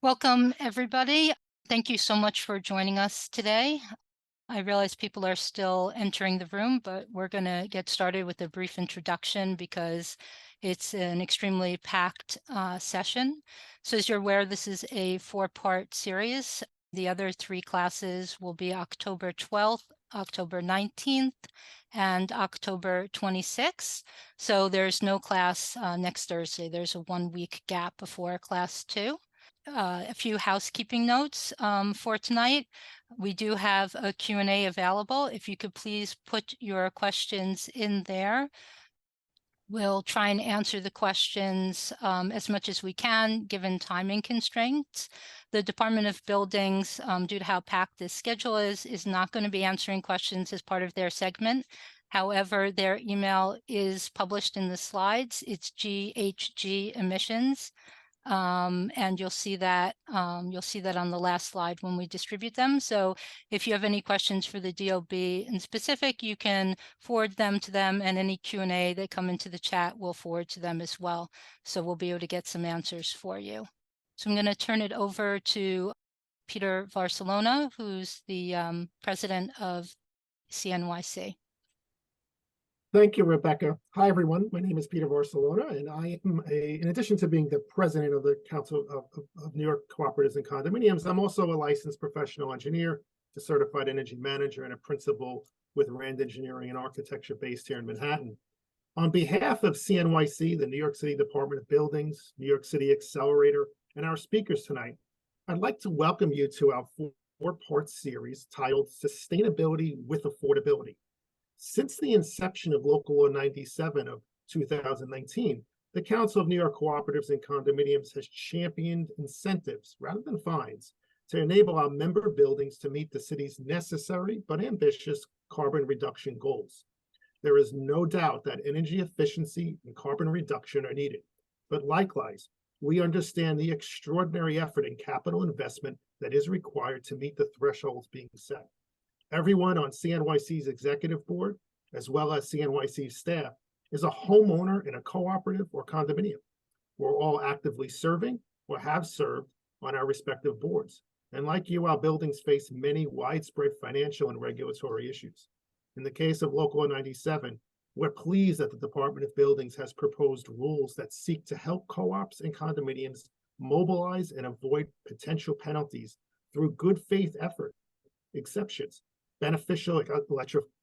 Welcome, everybody. Thank you so much for joining us today. I realize people are still entering the room, but we're going to get started with a brief introduction because it's an extremely packed session. So as you're aware, this is a 4-part series. The other 3 classes will be October 12th, October 19th, and October 26th. So there's no class next Thursday. There's a 1-week gap before class 2. A few housekeeping notes for tonight. We do have a Q&A available. If you could please put your questions in there. We'll try and answer the questions as much as we can, given timing constraints. The Department of Buildings, due to how packed this schedule is not going to be answering questions as part of their segment. However, their email is published in the slides. It's GHG emissions. And you'll see that on the last slide when we distribute them. So if you have any questions for the DOB in specific, you can forward them to them, and any Q&A that come into the chat will forward to them as well. So we'll be able to get some answers for you. So I'm going to turn it over to Peter Barcelona, who's the president of CNYC. Thank you, Rebecca. Hi, everyone. My name is Peter Barcelona, and I am in addition to being the president of the Council of New York Cooperatives and Condominiums, I'm also a licensed professional engineer, a certified energy manager, and a principal with Rand Engineering and Architecture based here in Manhattan. On behalf of CNYC, the New York City Department of Buildings, New York City Accelerator, and our speakers tonight, I'd like to welcome you to our 4-part series titled Sustainability with Affordability. Since the inception of Local Law 97 of 2019, the Council of New York Cooperatives and Condominiums has championed incentives rather than fines to enable our member buildings to meet the city's necessary but ambitious carbon reduction goals. There is no doubt that energy efficiency and carbon reduction are needed, but likewise, we understand the extraordinary effort and capital investment that is required to meet the thresholds being set. Everyone on CNYC's executive board, as well as CNYC's staff, is a homeowner in a cooperative or condominium. We're all actively serving or have served on our respective boards. And like you, our buildings face many widespread financial and regulatory issues. In the case of Local 97, we're pleased that the Department of Buildings has proposed rules that seek to help co-ops and condominiums mobilize and avoid potential penalties through good faith effort, exceptions, beneficial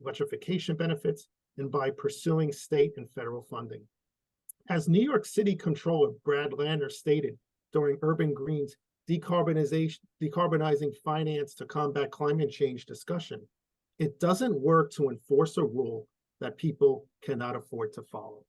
electrification benefits, and by pursuing state and federal funding. As New York City Controller Brad Lander stated during Urban Green's decarbonizing finance to combat climate change discussion, it doesn't work to enforce a rule that people cannot afford to follow.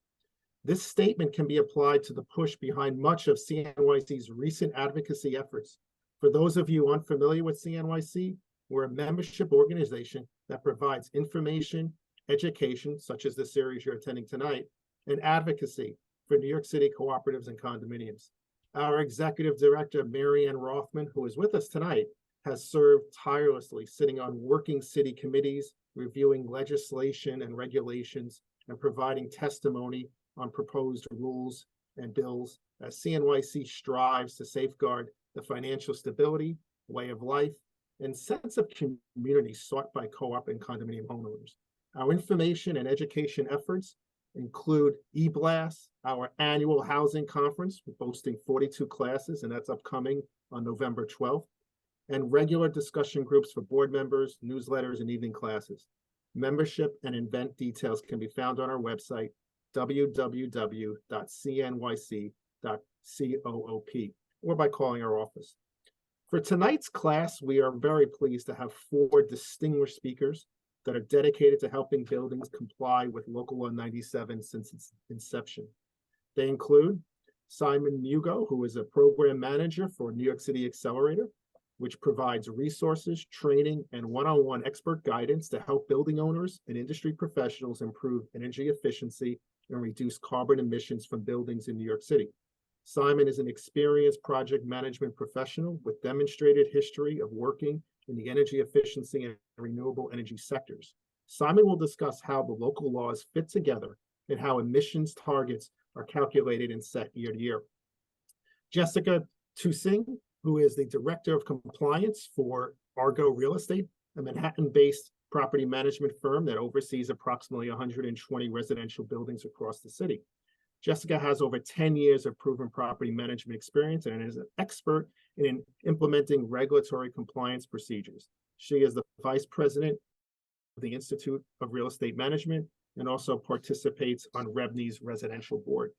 This statement can be applied to the push behind much of CNYC's recent advocacy efforts. For those of you unfamiliar with CNYC, we're a membership organization that provides information, education, such as the series you're attending tonight, and advocacy for New York City cooperatives and condominiums. Our executive director, Mary Ann Rothman, who is with us tonight, has served tirelessly sitting on working city committees, reviewing legislation and regulations, and providing testimony on proposed rules and bills as CNYC strives to safeguard the financial stability, way of life, and sense of community sought by co-op and condominium homeowners. Our information and education efforts include eBlast, our annual housing conference, boasting 42 classes, and that's upcoming on November 12th, and regular discussion groups for board members, newsletters, and evening classes. Membership and event details can be found on our website, www.cnyc.coop, or by calling our office. For tonight's class, we are very pleased to have 4 distinguished speakers that are dedicated to helping buildings comply with Local Law 97 since its inception. They include Simon Mugo, who is a program manager for New York City Accelerator, which provides resources, training, and one-on-one expert guidance to help building owners and industry professionals improve energy efficiency and reduce carbon emissions from buildings in New York City. Simon is an experienced project management professional with demonstrated history of working in the energy efficiency and renewable energy sectors. Simon will discuss how the local laws fit together and how emissions targets are calculated and set year to year. Jessica Turing who is the Director of Compliance for Argo Real Estate, a Manhattan-based property management firm that oversees approximately 120 residential buildings across the city. Jessica has over 10 years of proven property management experience and is an expert in implementing regulatory compliance procedures. She is the Vice President of the Institute of Real Estate Management and also participates on REBNY's residential board.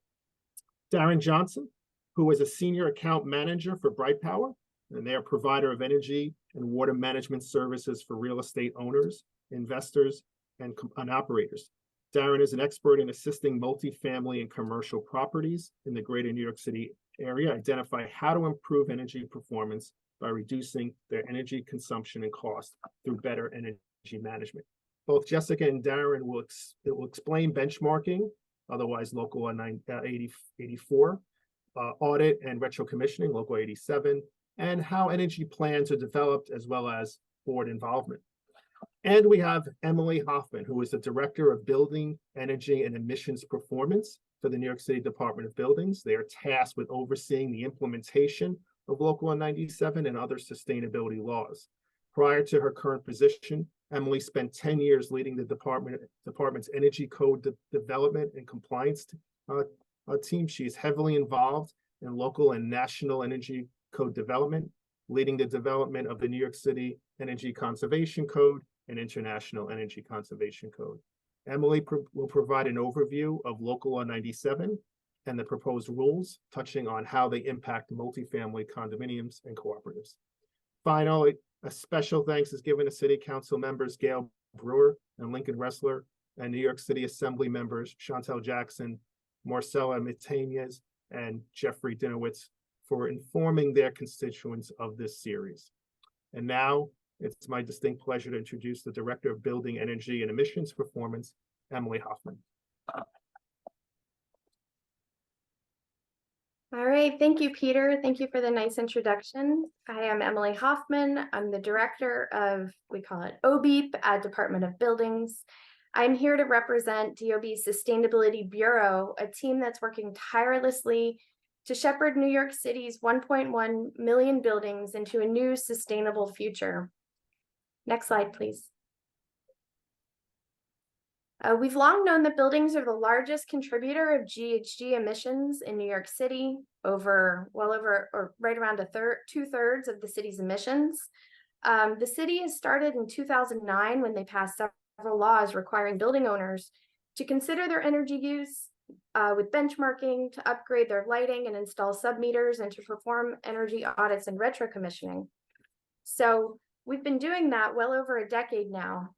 Darren Johnson, who is a Senior Account Manager for Bright Power, and they are a provider of energy and water management services for real estate owners, investors, and operators. Darren is an expert in assisting multifamily and commercial properties in the greater New York City area identify how to improve energy performance by reducing their energy consumption and cost through better energy management. Both Jessica and Darren will explain benchmarking, otherwise Local 84, audit and retro commissioning, Local 87, and how energy plans are developed, as well as board involvement. And we have Emily Hoffman, who is the Director of Building, Energy, and Emissions Performance for the New York City Department of Buildings. They are tasked with overseeing the implementation of Local 197 and other sustainability laws. Prior to her current position, Emily spent 10 years leading the department's energy code development and compliance team. She is heavily involved in local and national energy code development, leading the development of the New York City Energy Conservation Code and International Energy Conservation Code. Emily will provide an overview of Local 197 and the proposed rules, touching on how they impact multifamily condominiums and cooperatives. Finally, a special thanks is given to City Council members Gail Brewer and Lincoln Ressler, and New York City Assembly members Chantel Jackson, Marcella Mitanez, and Jeffrey Dinowitz for informing their constituents of this series. And now it's my distinct pleasure to introduce the Director of Building, Energy, and Emissions Performance, Emily Hoffman. All right, thank you, Peter. Thank you for the nice introduction. I am Emily Hoffman. I'm the Director of, we call it OBEEP at Department of Buildings. I'm here to represent DOB's Sustainability Bureau, a team that's working tirelessly to shepherd New York City's 1.1 million buildings into a new sustainable future. Next slide, please. We've long known that buildings are the largest contributor of GHG emissions in New York City, right around two-thirds of the city's emissions. The city has started in 2009 when they passed several laws requiring building owners to consider their energy use with benchmarking, to upgrade their lighting and install sub-meters, and to perform energy audits and retro commissioning. So we've been doing that well over a decade now.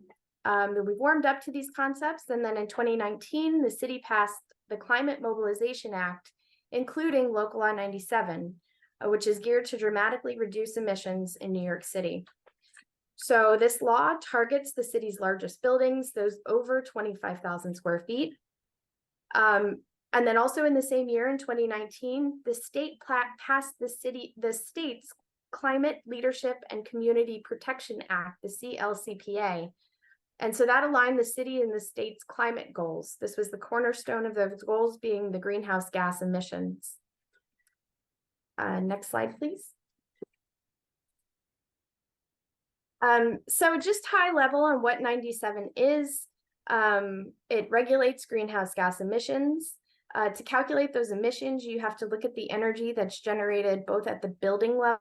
We've warmed up to these concepts, and then in 2019, the city passed the Climate Mobilization Act, including Local Law 97, which is geared to dramatically reduce emissions in New York City. So this law targets the city's largest buildings, those over 25,000 square feet. And then also in the same year, in 2019, the state passed the state's Climate Leadership and Community Protection Act, the CLCPA. And so that aligned the city and the state's climate goals. This was the cornerstone of those goals being the greenhouse gas emissions. Next slide, please. So just high level on what 97 is. It regulates greenhouse gas emissions. To calculate those emissions, you have to look at the energy that's generated both at the building level.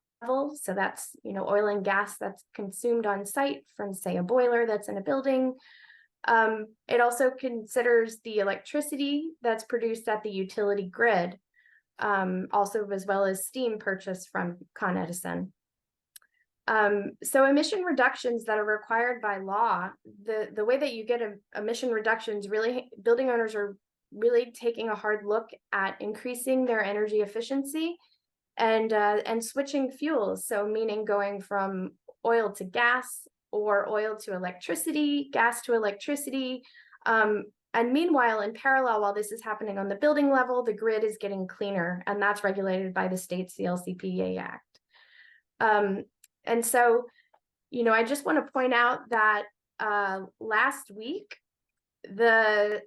So that's, oil and gas that's consumed on site from, say, a boiler that's in a building. It also considers the electricity that's produced at the utility grid, also as well as steam purchased from Con Edison. So emission reductions that are required by law, the way that you get emission reductions, really, building owners are really taking a hard look at increasing their energy efficiency and switching fuels. So meaning going from oil to gas, or oil to electricity, gas to electricity. And meanwhile, in parallel, while this is happening on the building level, the grid is getting cleaner, and that's regulated by the state CLCPA Act. And so, I just want to point out that last week, the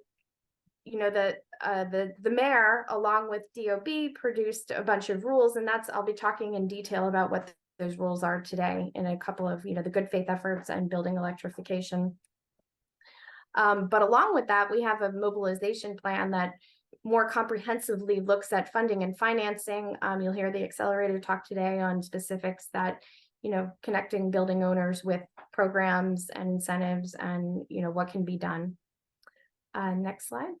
the mayor, along with DOB, produced a bunch of rules, and I'll be talking in detail about what those rules are today in a couple of, the good faith efforts and building electrification. But along with that, we have a mobilization plan that more comprehensively looks at funding and financing. You'll hear the Accelerator talk today on specifics that, connecting building owners with programs and incentives and, what can be done. Next slide.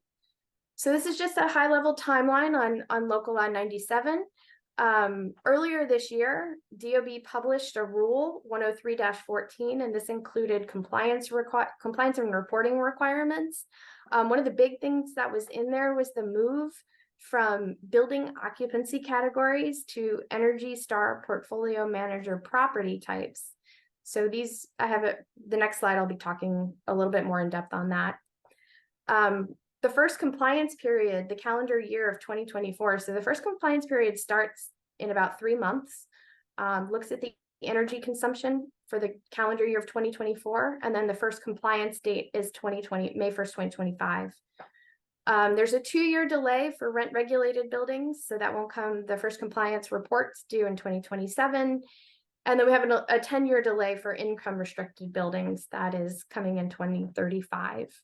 So this is just a high level timeline on Local Law 97. Earlier this year, DOB published a rule 103-14, and this included compliance and reporting requirements. One of the big things that was in there was the move from building occupancy categories to Energy Star portfolio manager property types. So I have the next slide, I'll be talking a little bit more in depth on that. The first compliance period, the calendar year of 2024. So the first compliance period starts in about 3 months, looks at the energy consumption for the calendar year of 2024. And then the first compliance date is May 1st, 2025. There's a 2-year delay for rent regulated buildings. So that won't come, the first compliance reports due in 2027. And then we have a 10-year delay for income restricted buildings that is coming in 2035.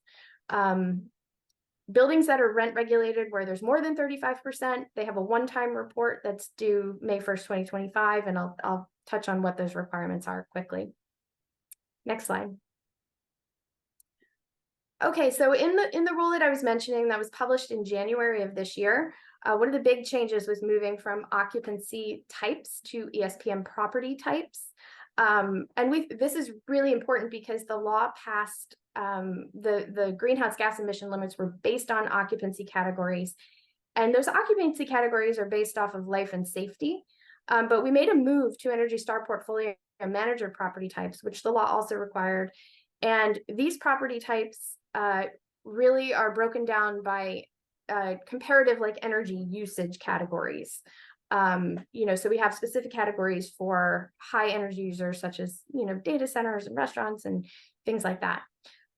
Buildings that are rent regulated where there's more than 35%, they have a one-time report that's due May 1st, 2025, and I'll touch on what those requirements are quickly. Next slide. Okay, so in the rule that I was mentioning that was published in January of this year, one of the big changes was moving from occupancy types to ESPM property types. And this is really important because the law passed, the greenhouse gas emission limits were based on occupancy categories. And those occupancy categories are based off of life and safety. But we made a move to Energy Star portfolio manager property types, which the law also required. And these property types really are broken down by comparative energy usage categories. So we have specific categories for high energy users, such as, data centers and restaurants and things like that.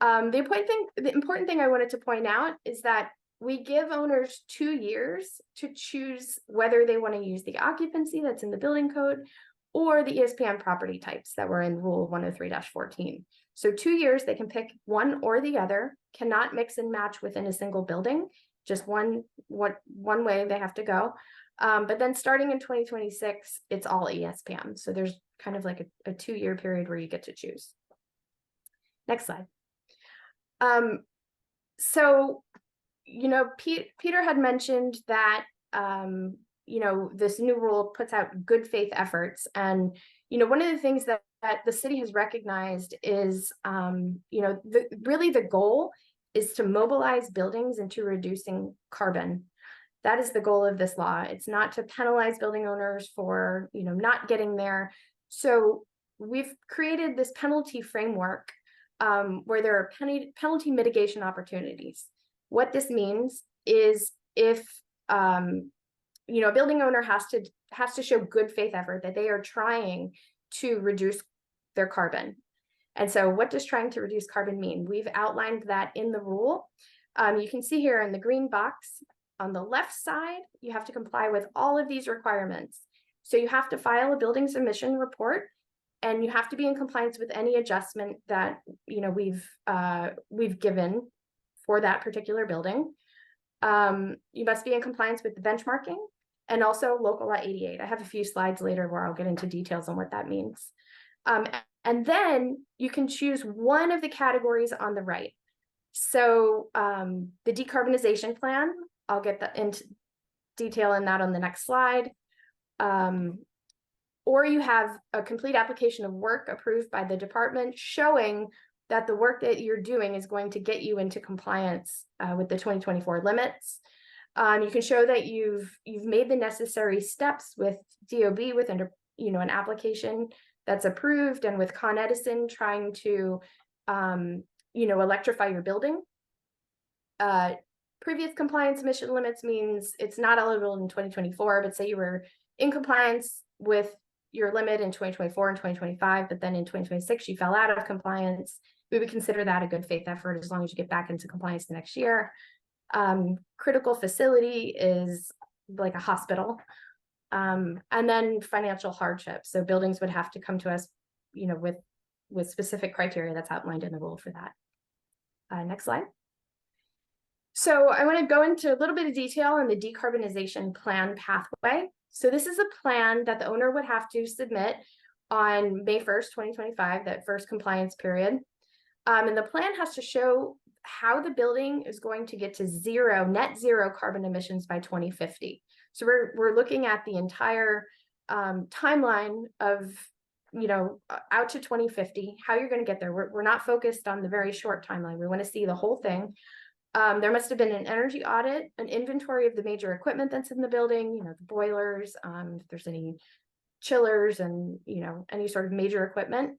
The important thing I wanted to point out is that we give owners 2 years to choose whether they want to use the occupancy that's in the building code or the ESPM property types that were in Rule 103-14. So 2 years, they can pick one or the other, cannot mix and match within a single building, just one way they have to go. But then starting in 2026, it's all ESPM. So there's kind of like a 2-year period where you get to choose. Next slide. So, Peter had mentioned that, this new rule puts out good faith efforts. And, one of the things that the city has recognized is, really the goal is to mobilize buildings into reducing carbon. That is the goal of this law. It's not to penalize building owners for, not getting there. So we've created this penalty framework where there are penalty mitigation opportunities. What this means is if a building owner has to show good faith effort that they are trying to reduce their carbon. And so what does trying to reduce carbon mean? We've outlined that in the rule. You can see here in the green box on the left side, you have to comply with all of these requirements. So you have to file a building's emission report, and you have to be in compliance with any adjustment that we've given for that particular building. You must be in compliance with the benchmarking and also Local Law 88. I have a few slides later where I'll get into details on what that means. And then you can choose one of the categories on the right. So the decarbonization plan, I'll get into detail in that on the next slide. Or you have a complete application of work approved by the department showing that the work that you're doing is going to get you into compliance with the 2024 limits. You can show that you've made the necessary steps with DOB with an application that's approved, and with Con Edison trying to electrify your building. Previous compliance emission limits means it's not eligible in 2024, but say you were in compliance with your limit in 2024 and 2025, but then in 2026 you fell out of compliance, we would consider that a good faith effort as long as you get back into compliance the next year. Critical facility is like a hospital. And then financial hardship. So buildings would have to come to us, you know, with specific criteria that's outlined in the rule for that. Next slide. So I want to go into a little bit of detail on the decarbonization plan pathway. So this is a plan that the owner would have to submit on May 1st, 2025, that first compliance period. And the plan has to show how the building is going to get to net zero carbon emissions by 2050. So we're looking at the entire timeline of, you know, out to 2050, how you're going to get there. We're not focused on the very short timeline. We want to see the whole thing. There must have been an energy audit, an inventory of the major equipment that's in the building, you know, the boilers, if there's any chillers and, you know, any sort of major equipment.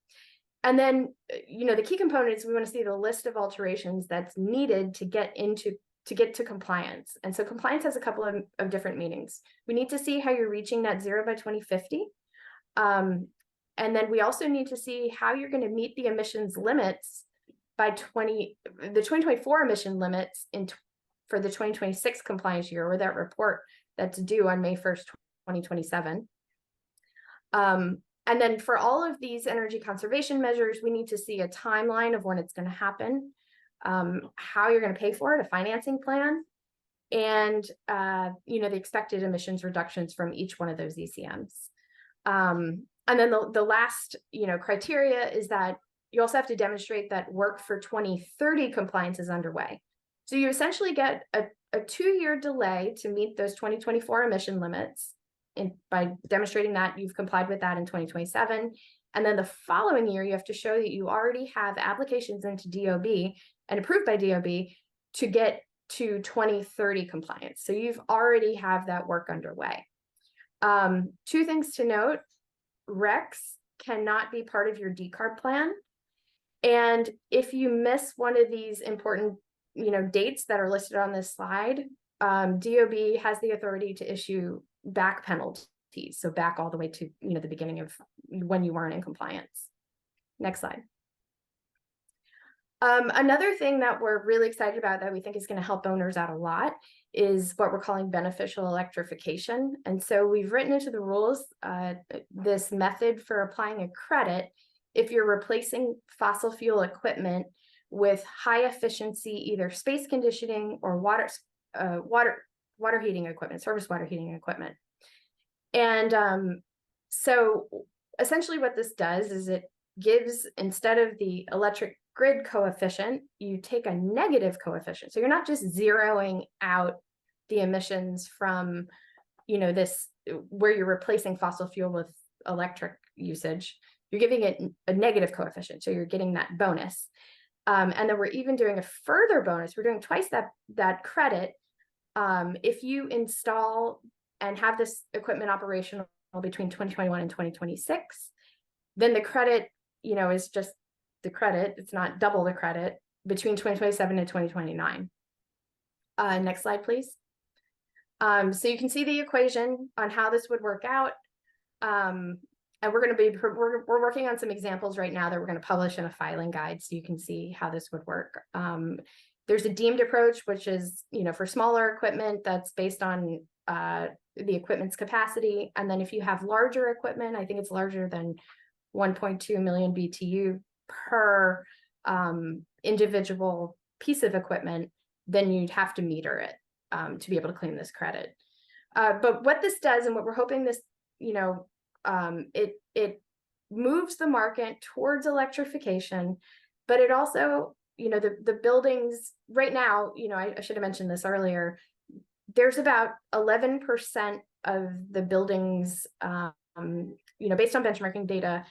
And then, you know, the key components, we want to see the list of alterations that's needed to get to compliance. And so compliance has a couple of different meanings. We need to see how you're reaching net zero by 2050. And then we also need to see how you're going to meet the emissions limits by the 2024 emission limits for the 2026 compliance year, or that report that's due on May 1st, 2027. And then for all of these energy conservation measures, we need to see a timeline of when it's going to happen, how you're going to pay for it, a financing plan, and you know, the expected emissions reductions from each one of those ECMs. And then the last, you know, criteria is that you also have to demonstrate that work for 2030 compliance is underway. So you essentially get a 2-year delay to meet those 2024 emission limits by demonstrating that you've complied with that in 2027. And then the following year, you have to show that you already have applications into DOB and approved by DOB to get to 2030 compliance. So you've already have that work underway. 2 things to note: RECs cannot be part of your decarb plan. And if you miss one of these important, you know, dates that are listed on this slide, DOB has the authority to issue back penalties. So back all the way to, you know, the beginning of when you weren't in compliance. Next slide. Another thing that we're really excited about that we think is going to help owners out a lot is what we're calling beneficial electrification. And so we've written into the rules this method for applying a credit if you're replacing fossil fuel equipment with high efficiency, either space conditioning or water heating equipment, surface water heating equipment. And so essentially what this does is it gives, instead of the electric grid coefficient, you take a negative coefficient. So you're not just zeroing out the emissions from, you know, this, where you're replacing fossil fuel with electric usage, you're giving it a negative coefficient. So you're getting that bonus. And then we're even doing a further bonus. We're doing twice that credit. If you install and have this equipment operational between 2021 and 2026, then the credit, you know, is just the credit. It's not double the credit between 2027 and 2029. Next slide, please. So you can see the equation on how this would work out. And we're working on some examples right now that we're going to publish in a filing guide, so you can see how this would work. There's a deemed approach, which is, you know, for smaller equipment that's based on the equipment's capacity. And then if you have larger equipment, I think it's larger than 1.2 million BTU per individual piece of equipment, then you'd have to meter it to be able to claim this credit. But what this does, and what we're hoping this, you know, it moves the market towards electrification, but it also, you know, the buildings right now, you know, I should have mentioned this earlier, there's about 11% of the buildings, you know, based on benchmarking data,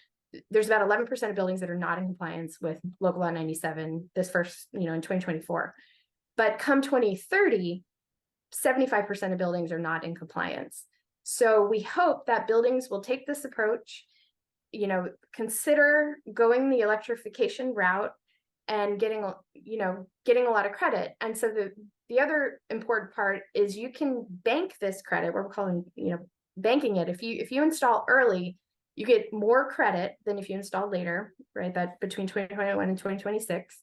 there's about 11% of buildings that are not in compliance with Local Law 97, this first, you know, in 2024. But come 2030, 75% of buildings are not in compliance. So we hope that buildings will take this approach, you know, consider going the electrification route and getting a lot of credit. And so the other important part is you can bank this credit, what we're calling, you know, banking it. If you install early, you get more credit than if you install later, right? That between 2021 and 2026.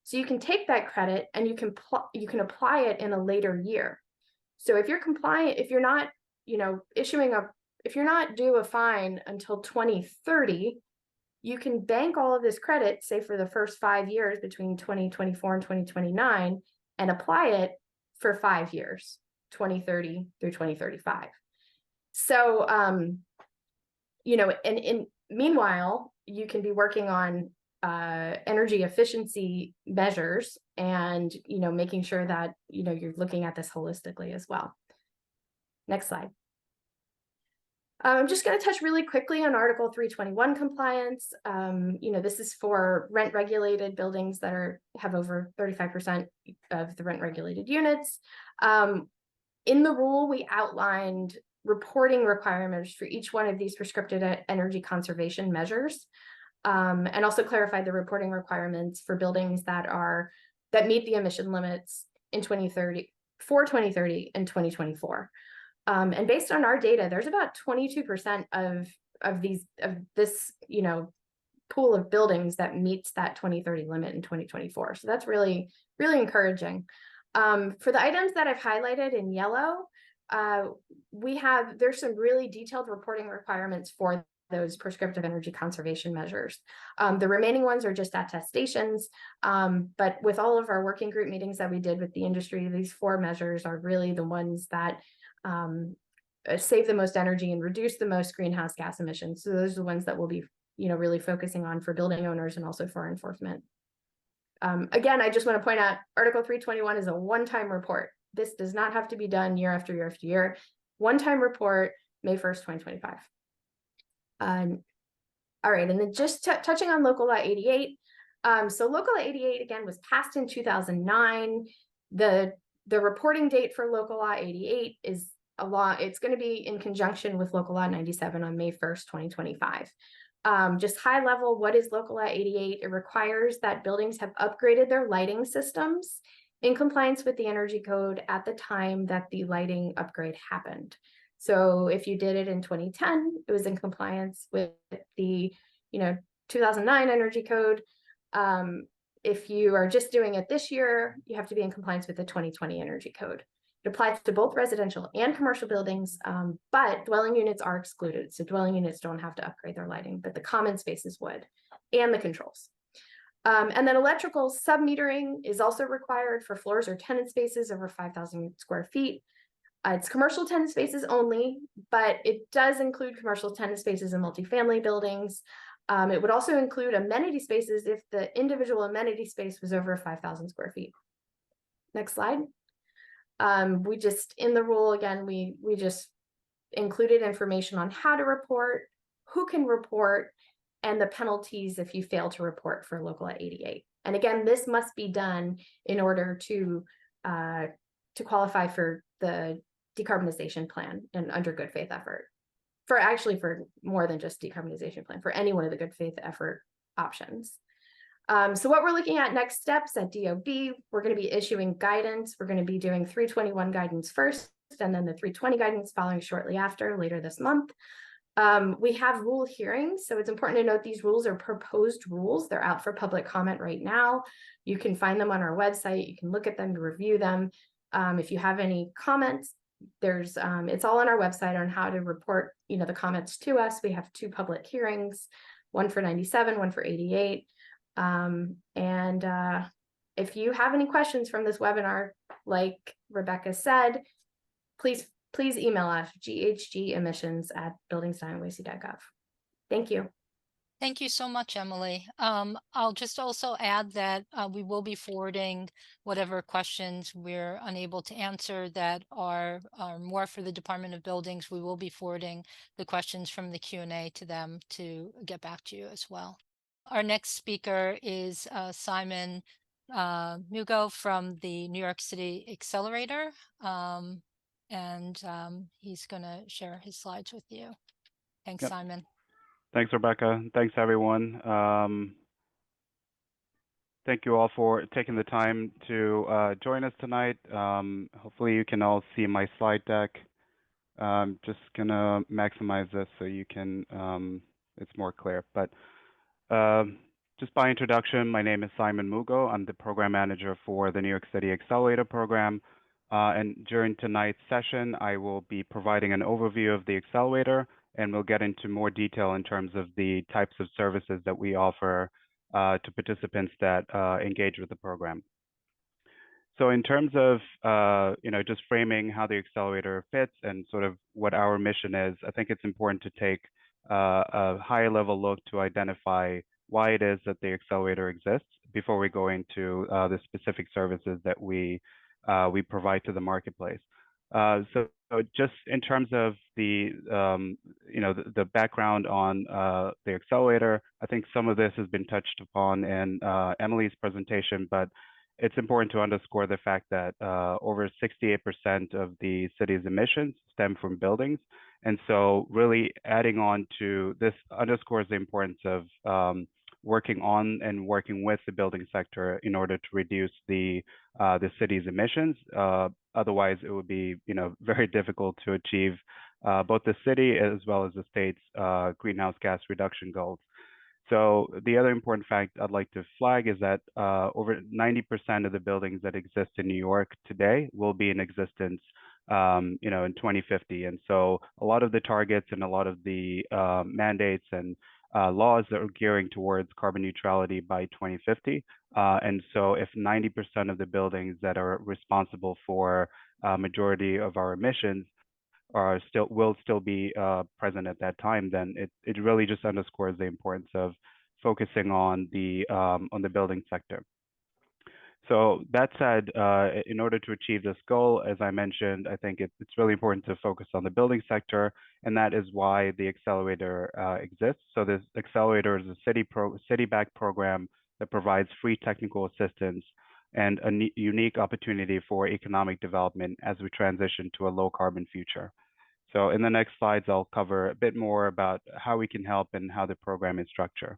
So you can take that credit and you can apply it in a later year. So if you're compliant, if you're not, you know, if you're not due a fine until 2030, you can bank all of this credit, say for the first 5 years between 2024 and 2029, and apply it for 5 years, 2030 through 2035. So, you know, and meanwhile, you can be working on energy efficiency measures and, you know, making sure that, you know, you're looking at this holistically as well. Next slide. I'm just going to touch really quickly on Article 321 compliance. You know, this is for rent regulated buildings that have over 35% of the rent regulated units. In the rule, we outlined reporting requirements for each one of these prescriptive energy conservation measures, and also clarified the reporting requirements for buildings that meet the emission limits in 2030 and 2024. And based on our data, there's about 22% of this, you know, pool of buildings that meets that 2030 limit in 2024. So that's really, really encouraging. For the items that I've highlighted in yellow, there's some really detailed reporting requirements for those prescriptive energy conservation measures. The remaining ones are just attestations, but with all of our working group meetings that we did with the industry, these 4 measures are really the ones that save the most energy and reduce the most greenhouse gas emissions. So those are the ones that we'll be, you know, really focusing on for building owners and also for enforcement. Again, I just want to point out Article 321 is a one-time report. This does not have to be done year after year after year. One-time report, May 1st, 2025. All right, and then just touching on Local Law 88. So Local Law 88, again, was passed in 2009. The reporting date for Local Law 88 is it's going to be in conjunction with Local Law 97 on May 1st, 2025. Just high level, what is Local Law 88? It requires that buildings have upgraded their lighting systems in compliance with the energy code at the time that the lighting upgrade happened. So if you did it in 2010, it was in compliance with the, you know, 2009 energy code. If you are just doing it this year, you have to be in compliance with the 2020 energy code. It applies to both residential and commercial buildings, but dwelling units are excluded. So dwelling units don't have to upgrade their lighting, but the common spaces would, and the controls. And then electrical submetering is also required for floors or tenant spaces over 5,000 square feet. It's commercial tenant spaces only, but it does include commercial tenant spaces in multifamily buildings. It would also include amenity spaces if the individual amenity space was over 5,000 square feet. Next slide. We just, in the rule, again, we just included information on how to report, who can report, and the penalties if you fail to report for Local Law 88. And again, this must be done in order to qualify for the decarbonization plan and under good faith effort. For more than just decarbonization plan, for any one of the good faith effort options. So what we're looking at next steps at DOB, we're going to be issuing guidance. We're going to be doing 321 guidance first, and then the 320 guidance following shortly after, later this month. We have rule hearings, so it's important to note these rules are proposed rules. They're out for public comment right now. You can find them on our website. You can look at them, review them. If you have any comments, it's all on our website on how to report, you know, the comments to us. We have 2 public hearings, one for 97, one for 88. If you have any questions from this webinar, like Rebecca said, please email us ghgemissions@buildings.nyc.gov. Thank you. Thank you so much, Emily. I'll just also add that we will be forwarding whatever questions we're unable to answer that are more for the Department of Buildings. We will be forwarding the questions from the Q&A to them to get back to you as well. Our next speaker is Simon Mugo from the New York City Accelerator, and he's going to share his slides with you. Thanks, Yep. Simon. Thanks, Rebecca. Thanks, everyone. Thank you all for taking the time to join us tonight. Hopefully you can all see my slide deck. Just gonna maximize this so you can, it's more clear. But Just by introduction, my name is Simon Mugo. I'm the program manager for the New York City Accelerator program. And during tonight's session, I will be providing an overview of the Accelerator, and we'll get into more detail in terms of the types of services that we offer to participants that engage with the program. So in terms of just framing how the Accelerator fits and sort of what our mission is, I think it's important to take a higher level look to identify why it is that the Accelerator exists before we go into the specific services that we provide to the marketplace. So just in terms of the the background on the Accelerator, I think some of this has been touched upon in Emily's presentation, but it's important to underscore the fact that over 68% of the city's emissions stem from buildings. And so really adding on to this underscores the importance of working on and working with the building sector in order to reduce the city's emissions. Otherwise, it would be very difficult to achieve both the city as well as the state's greenhouse gas reduction goals. So the other important fact I'd like to flag is that over 90% of the buildings that exist in New York today will be in existence, in 2050. And so a lot of the targets and a lot of the mandates and laws that are gearing towards carbon neutrality by 2050. And so if 90% of the buildings that are responsible for majority of our emissions will still be present at that time, then it really just underscores the importance of focusing on the building sector. So that said, in order to achieve this goal, as I mentioned, I think it's really important to focus on the building sector, and that is why the Accelerator exists. So this Accelerator is a city-backed program that provides free technical assistance and a unique opportunity for economic development as we transition to a low carbon future. So in the next slides, I'll cover a bit more about how we can help and how the program is structured.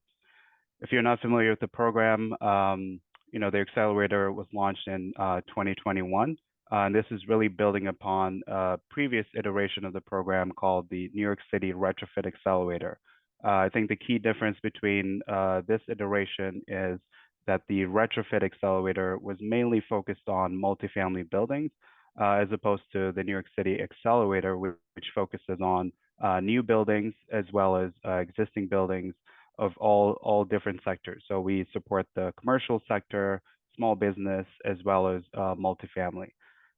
If you're not familiar with the program, the Accelerator was launched in 2021. And this is really building upon a previous iteration of the program called the New York City Retrofit Accelerator. I think the key difference between this iteration is that the Retrofit Accelerator was mainly focused on multifamily buildings, as opposed to the New York City Accelerator, which focuses on new buildings as well as existing buildings of all different sectors. So we support the commercial sector, small business, as well as multifamily.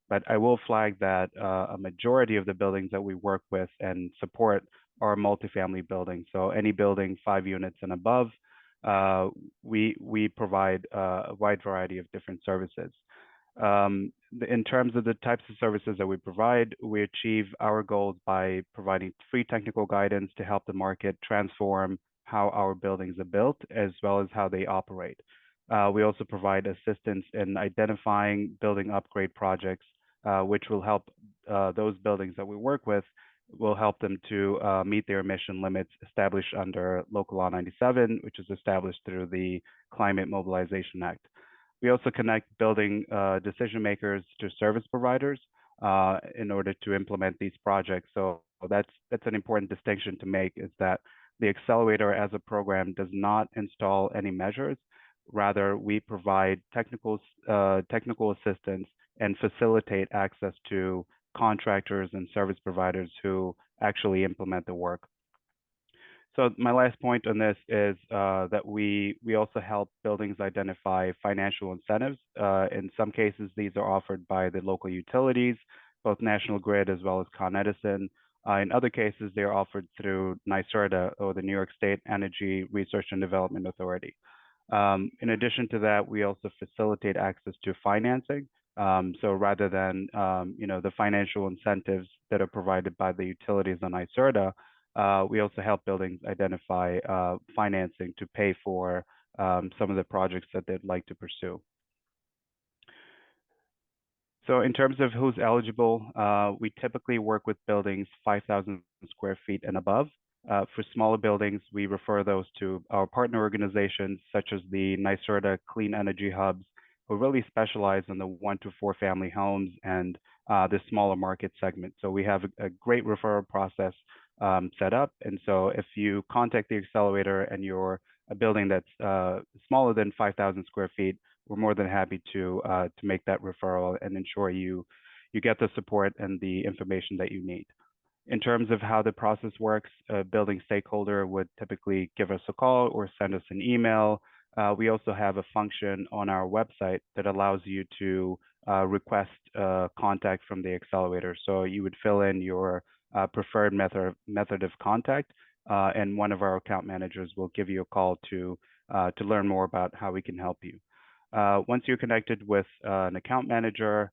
But I will flag that a majority of the buildings that we work with and support are multifamily buildings. So any building 5 units and above, we provide a wide variety of different services. In terms of the types of services that we provide, we achieve our goals by providing free technical guidance to help the market transform how our buildings are built, as well as how they operate. We also provide assistance in identifying building upgrade projects, which will help those buildings that we work with, will help them to meet their emission limits established under Local Law 97, which is established through the Climate Mobilization Act. We also connect building decision makers to service providers in order to implement these projects. So that's an important distinction to make, is that the Accelerator as a program does not install any measures. Rather, we provide technical assistance and facilitate access to contractors and service providers who actually implement the work. So my last point on this is that we also help buildings identify financial incentives. In some cases, these are offered by the local utilities, both National Grid as well as Con Edison. In other cases, they are offered through NYSERDA, or the New York State Energy Research and Development Authority. In addition to that, we also facilitate access to financing. So rather than the financial incentives that are provided by the utilities on NYSERDA, we also help buildings identify financing to pay for some of the projects that they'd like to pursue. So in terms of who's eligible, we typically work with buildings 5,000 square feet and above. For smaller buildings, we refer those to our partner organizations, such as the NYSERDA Clean Energy Hubs, who really specialize in the 1 to 4 family homes and the smaller market segment. So we have a great referral process set up. And so if you contact the Accelerator and you're a building that's smaller than 5,000 square feet, we're more than happy to make that referral and ensure you get the support and the information that you need. In terms of how the process works, a building stakeholder would typically give us a call or send us an email. We also have a function on our website that allows you to request contact from the accelerator. So you would fill in your preferred method of contact, and one of our account managers will give you a call to learn more about how we can help you. Once you're connected with an account manager,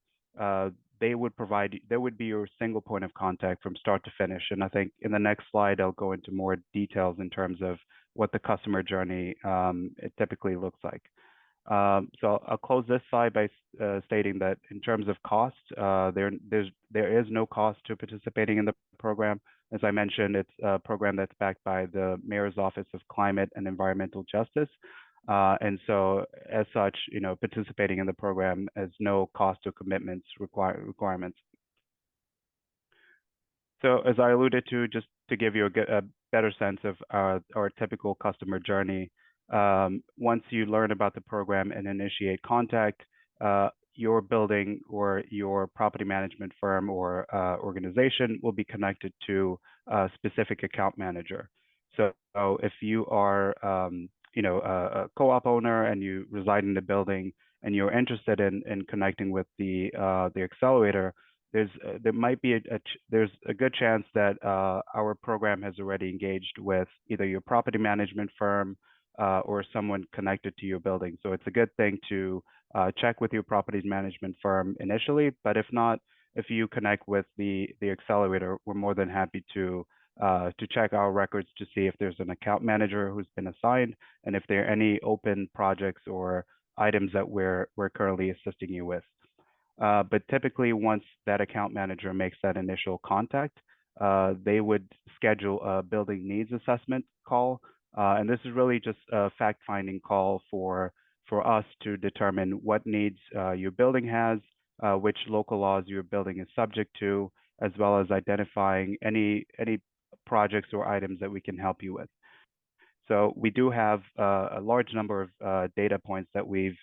they would be your single point of contact from start to finish. And I think in the next slide, I'll go into more details in terms of what the customer journey it typically looks like. So I'll close this slide by stating that in terms of cost, there is no cost to participating in the program. As I mentioned, it's a program that's backed by the Mayor's Office of Climate and Environmental Justice. And so as such, participating in the program has no cost or commitments requirements. So as I alluded to, just to give you a better sense of our typical customer journey, once you learn about the program and initiate contact, your building or your property management firm or organization will be connected to a specific account manager. So if you are a co-op owner and you reside in the building and you're interested in connecting with the accelerator, there's a good chance that our program has already engaged with either your property management firm or someone connected to your building. So it's a good thing to check with your property management firm initially, but if not, if you connect with the accelerator, we're more than happy to check our records to see if there's an account manager who's been assigned and if there are any open projects or items that we're currently assisting you with. But typically, once that account manager makes that initial contact, they would schedule a building needs assessment call. And this is really just a fact-finding call for us to determine what needs your building has, which local laws your building is subject to, as well as identifying any projects or items that we can help you with. So we do have a large number of data points that we've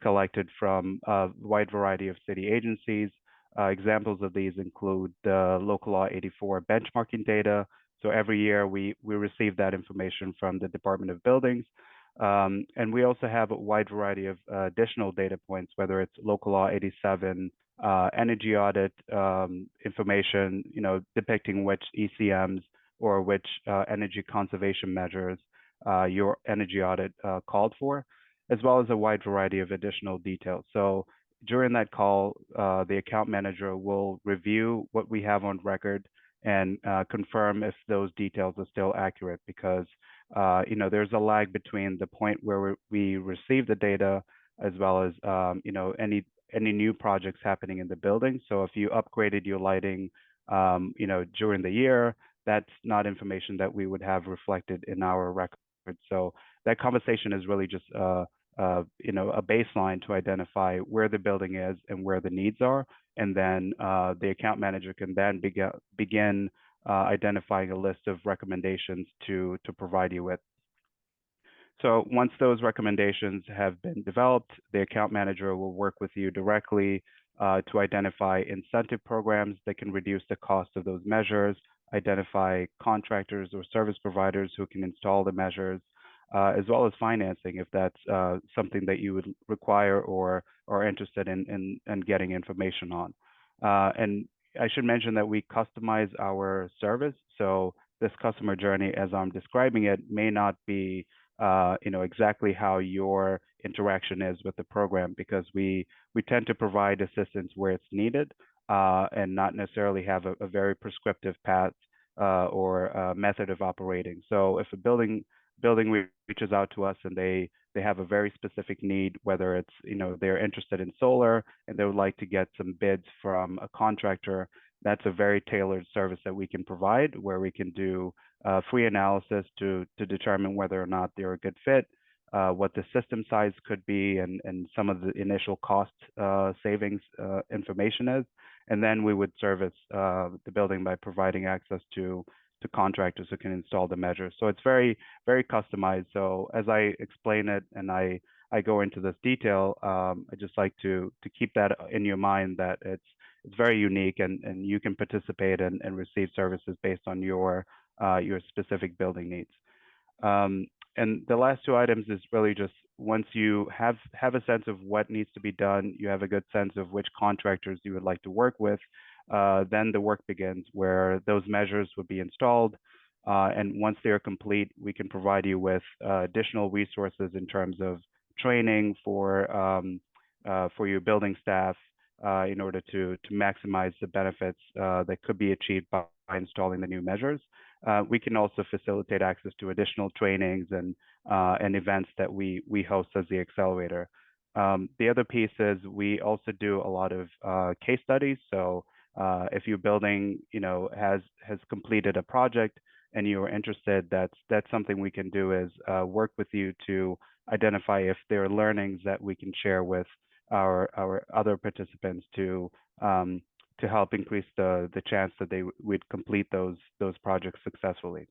collected from a wide variety of city agencies. Examples of these include the Local Law 84 benchmarking data. So every year we receive that information from the Department of Buildings. And we also have a wide variety of additional data points, whether it's Local Law 87, energy audit information, depicting which ECMs or which energy conservation measures your energy audit called for, as well as a wide variety of additional details. So during that call, the account manager will review what we have on record and confirm if those details are still accurate, because there's a lag between the point where we receive the data as well as any new projects happening in the building. So if you upgraded your lighting during the year, that's not information that we would have reflected in our record. So that conversation is really just a baseline to identify where the building is and where the needs are, and then the account manager can then begin identifying a list of recommendations to provide you with. So once those recommendations have been developed, the account manager will work with you directly to identify incentive programs that can reduce the cost of those measures, identify contractors or service providers who can install the measures, as well as financing if that's something that you would require or are interested in getting information on. And I should mention that we customize our service. So this customer journey, as I'm describing it, may not be exactly how your interaction is with the program, because we tend to provide assistance where it's needed and not necessarily have a very prescriptive path or method of operating. So if a building reaches out to us and they have a very specific need, whether it's they're interested in solar and they would like to get some bids from a contractor, that's a very tailored service that we can provide, where we can do free analysis to determine whether or not they're a good fit, what the system size could be, and some of the initial cost savings information is. And then we would service the building by providing access to contractors who can install the measures. So it's very, very customized. So as I explain it and I go into this detail, I just like to keep that in your mind, that it's very unique, and you can participate and receive services based on your specific building needs. And the last two items is really just, once you have a sense of what needs to be done, you have a good sense of which contractors you would like to work with, then the work begins, where those measures would be installed. And once they are complete, we can provide you with additional resources in terms of training for your building staff, in order to maximize the benefits that could be achieved by installing the new measures. We can also facilitate access to additional trainings and events that we host as the Accelerator. The other piece is we also do a lot of case studies. So if your building, has completed a project and you are interested, that's something we can do, is work with you to identify if there are learnings that we can share with our other participants to help increase the chance that they would complete those projects successfully.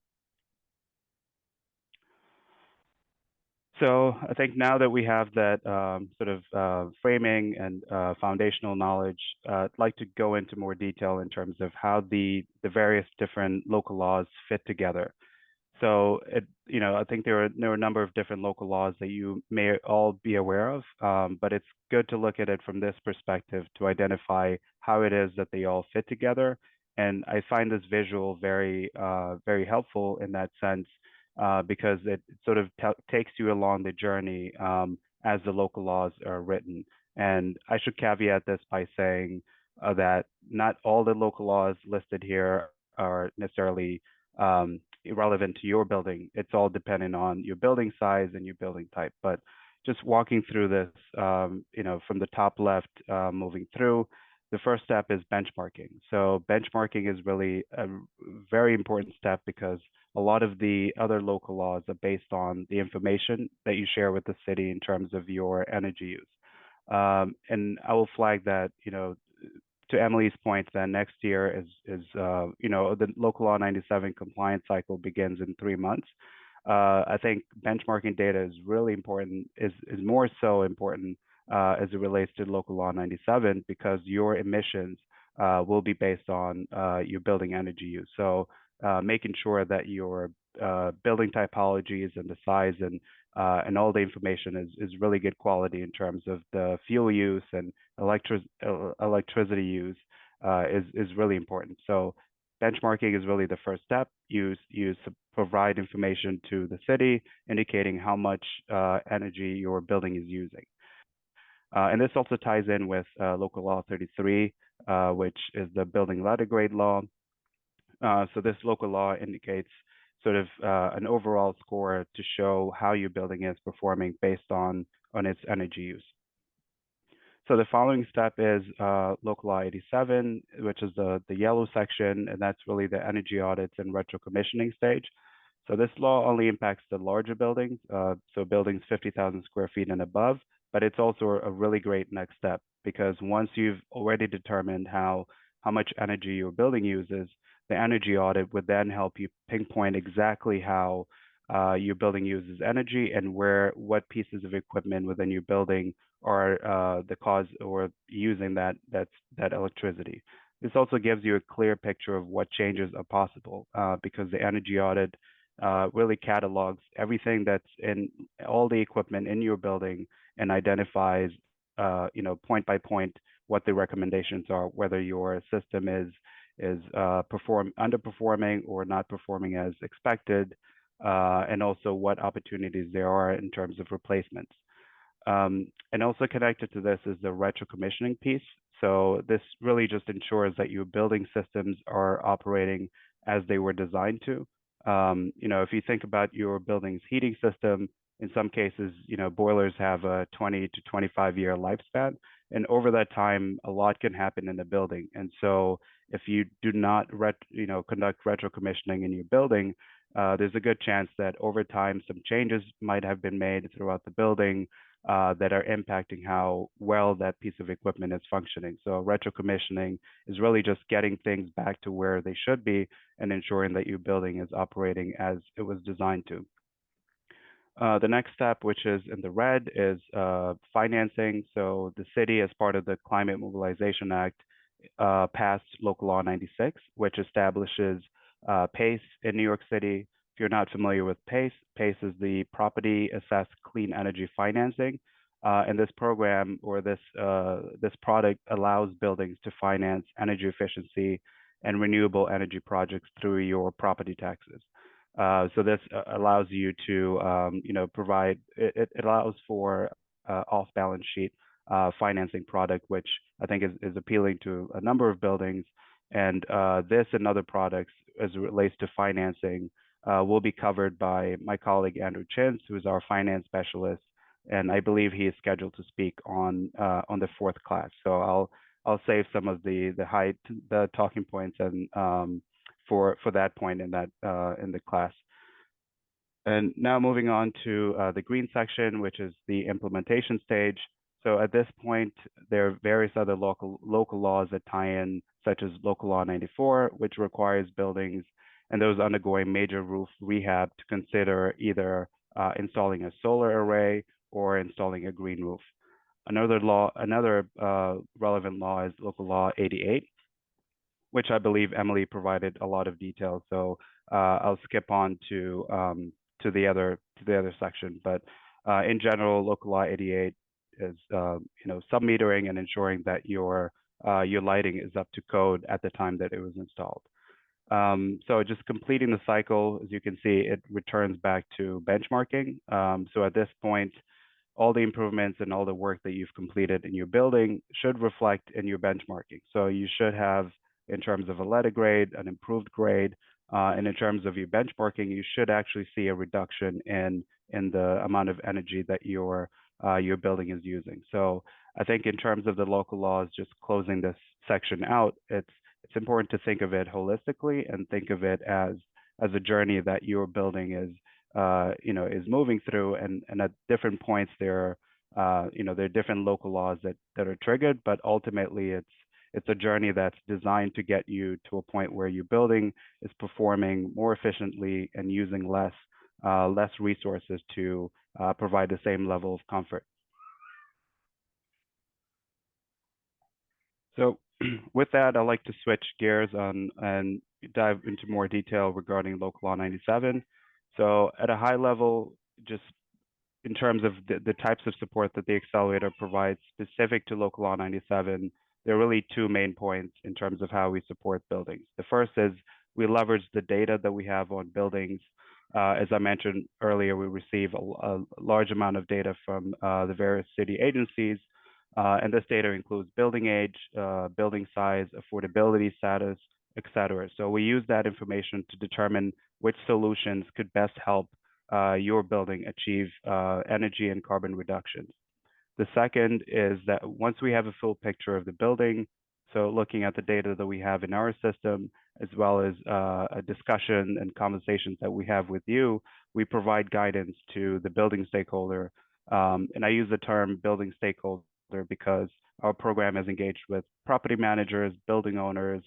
So I think now that we have that sort of framing and foundational knowledge, I'd like to go into more detail in terms of how the various different local laws fit together. So I think there are a number of different local laws that you may all be aware of, but it's good to look at it from this perspective to identify how it is that they all fit together. And I find this visual very, very helpful in that sense, because it sort of takes you along the journey as the local laws are written. And I should caveat this by saying that not all the local laws listed here are necessarily irrelevant to your building. It's all dependent on your building size and your building type. But just walking through this, from the top left, moving through, the first step is benchmarking. So benchmarking is really a very important step, because a lot of the other local laws are based on the information that you share with the city in terms of your energy use. And I will flag that, to Emily's point, that next year is the local law 97 compliance cycle begins in 3 months. I think benchmarking data is really important, is more so important as it relates to local law 97, because your emissions will be based on your building energy use. So making sure that your building typologies and the size and all the information is really good quality in terms of the fuel use and electricity use is really important. So benchmarking is really the first step. You provide information to the city indicating how much energy your building is using. And this also ties in with local law 33, which is the building letter grade law. So this local law indicates sort of an overall score to show how your building is performing based on its energy use. So the following step is local law 87, which is the yellow section, and that's really the energy audits and retro commissioning stage. So this law only impacts the larger buildings, so buildings 50,000 square feet and above, but it's also a really great next step, because once you've already determined how much energy your building uses, the energy audit would then help you pinpoint exactly how your building uses energy and what pieces of equipment within your building are the cause or using that electricity. This also gives you a clear picture of what changes are possible, because the energy audit really catalogs everything that's in all the equipment in your building and identifies, point by point what the recommendations are, whether your system is underperforming or not performing as expected, and also what opportunities there are in terms of replacements. And also connected to this is the retro commissioning piece. So this really just ensures that your building systems are operating as they were designed to. If you think about your building's heating system, in some cases, boilers have a 20 to 25 year lifespan. And over that time, a lot can happen in the building. And so if you do not conduct retro commissioning in your building, there's a good chance that over time, some changes might have been made throughout the building, that are impacting how well that piece of equipment is functioning. So retrocommissioning is really just getting things back to where they should be and ensuring that your building is operating as it was designed to. The next step, which is in the red, is financing. So the city, as part of the Climate Mobilization Act, passed Local Law 96, which establishes PACE in New York City. If you're not familiar with PACE, PACE is the Property Assessed Clean Energy Financing. And this program, or this product, allows buildings to finance energy efficiency and renewable energy projects through your property taxes. So this allows you to, provide, it allows for off-balance sheet financing product, which I think is appealing to a number of buildings. And this and other products, as it relates to financing, will be covered by my colleague Andrew Chintz, who is our finance specialist, and I believe he is scheduled to speak on the fourth class. So I'll save some of the talking points and for that point in the class. And now moving on to the green section, which is the implementation stage. So at this point, there are various other local laws that tie in, such as Local Law 94, which requires buildings and those undergoing major roof rehab to consider either installing a solar array or installing a green roof. Another relevant law is Local Law 88, which I believe Emily provided a lot of detail. So I'll skip on to the other section. But in general, Local Law 88 is sub-metering and ensuring that your lighting is up to code at the time that it was installed. So just completing the cycle, as you can see, it returns back to benchmarking. So at this point, all the improvements and all the work that you've completed in your building should reflect in your benchmarking. So you should have, in terms of a letter grade, an improved grade, and in terms of your benchmarking, you should actually see a reduction in the amount of energy that your building is using. So I think in terms of the local laws, just closing this section out, it's important to think of it holistically and think of it as a journey that your building is moving through, and at different points there are different local laws that are triggered, but ultimately it's a journey that's designed to get you to a point where your building is performing more efficiently and using less resources to provide the same level of comfort. So with that, I'd like to switch gears and dive into more detail regarding Local Law 97. So at a high level, just in terms of the types of support that the Accelerator provides specific to Local Law 97, there are really two main points in terms of how we support buildings. The first is we leverage the data that we have on buildings. As I mentioned earlier, we receive a large amount of data from the various city agencies, and this data includes building age, building size, affordability status, etc. So we use that information to determine which solutions could best help your building achieve energy and carbon reductions. The second is that once we have a full picture of the building, so looking at the data that we have in our system, as well as a discussion and conversations that we have with you, we provide guidance to the building stakeholder. And I use the term building stakeholder because our program is engaged with property managers, building owners,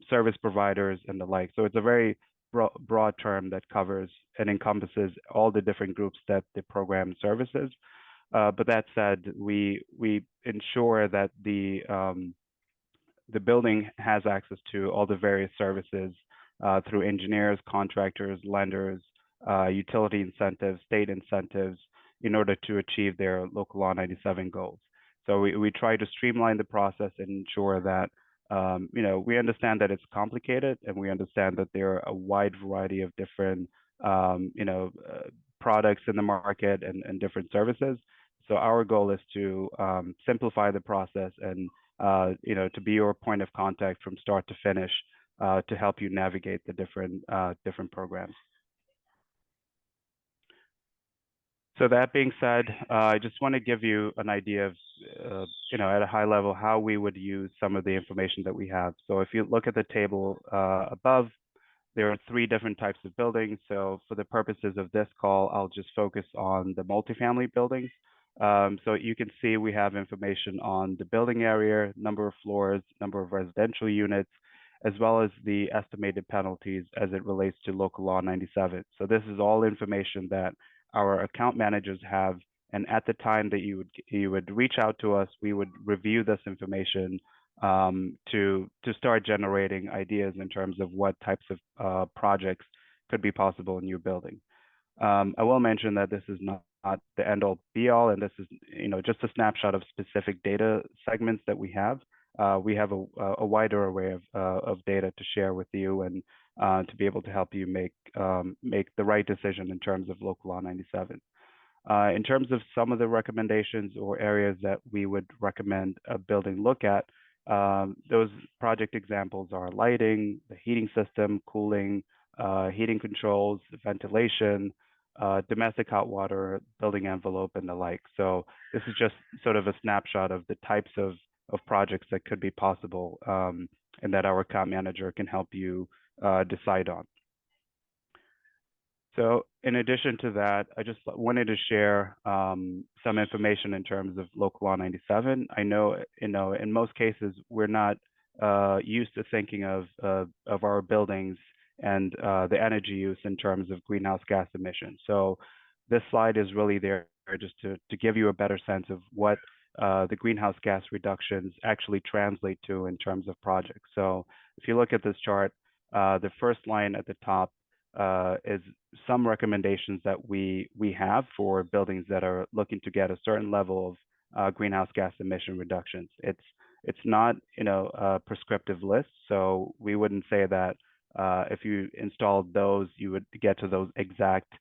service providers, and the like. So it's a very broad term that covers and encompasses all the different groups that the program services. But that said, we ensure that the building has access to all the various services through engineers, contractors, lenders, utility incentives, state incentives, in order to achieve their Local Law 97 goals. So we try to streamline the process and ensure that we understand that it's complicated, and we understand that there are a wide variety of different products in the market and different services. So our goal is to simplify the process and to be your point of contact from start to finish to help you navigate the different programs. So that being said, I just want to give you an idea of, at a high level, how we would use some of the information that we have. So if you look at the table above, There are 3 different types of buildings. So for the purposes of this call, I'll just focus on the multifamily buildings. So you can see we have information on the building area, number of floors, number of residential units, as well as the estimated penalties as it relates to local law 97. So this is all information that our account managers have. And at the time that you would reach out to us, we would review this information to start generating ideas in terms of what types of projects could be possible in your building. I will mention that this is not the end all be all, and this is just a snapshot of specific data segments that we have. We have a wider array of data to share with you and to be able to help you make the right decision in terms of local law 97. In terms of some of the recommendations or areas that we would recommend a building look at, those project examples are lighting, the heating system, cooling, heating controls, ventilation, domestic hot water, building envelope, and the like. So this is just sort of a snapshot of the types of projects that could be possible and that our account manager can help you decide on. So in addition to that, I just wanted to share some information in terms of local law 97. I know, in most cases, we're not used to thinking of our buildings and the energy use in terms of greenhouse gas emissions. So this slide is really there just to give you a better sense of what the greenhouse gas reductions actually translate to in terms of projects. So if you look at this chart, the first line at the top is some recommendations that we have for buildings that are looking to get a certain level of greenhouse gas emission reductions. It's not a prescriptive list, so we wouldn't say that if you installed those, you would get to those exact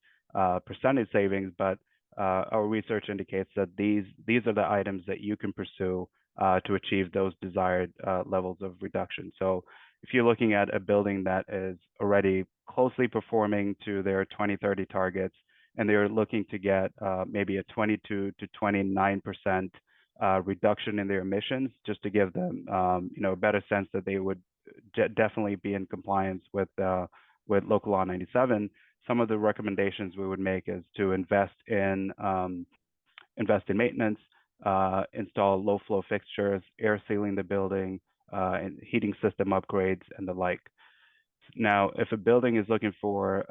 percentage savings, but our research indicates that these are the items that you can pursue to achieve those desired levels of reduction. So if you're looking at a building that is already closely performing to their 2030 targets, and they're looking to get maybe a 22 to 29% reduction in their emissions, just to give them a better sense that they would definitely be in compliance with local law 97. Some of the recommendations we would make is to invest in maintenance, install low flow fixtures, air sealing the building, and heating system upgrades and the like. Now, if a building is looking for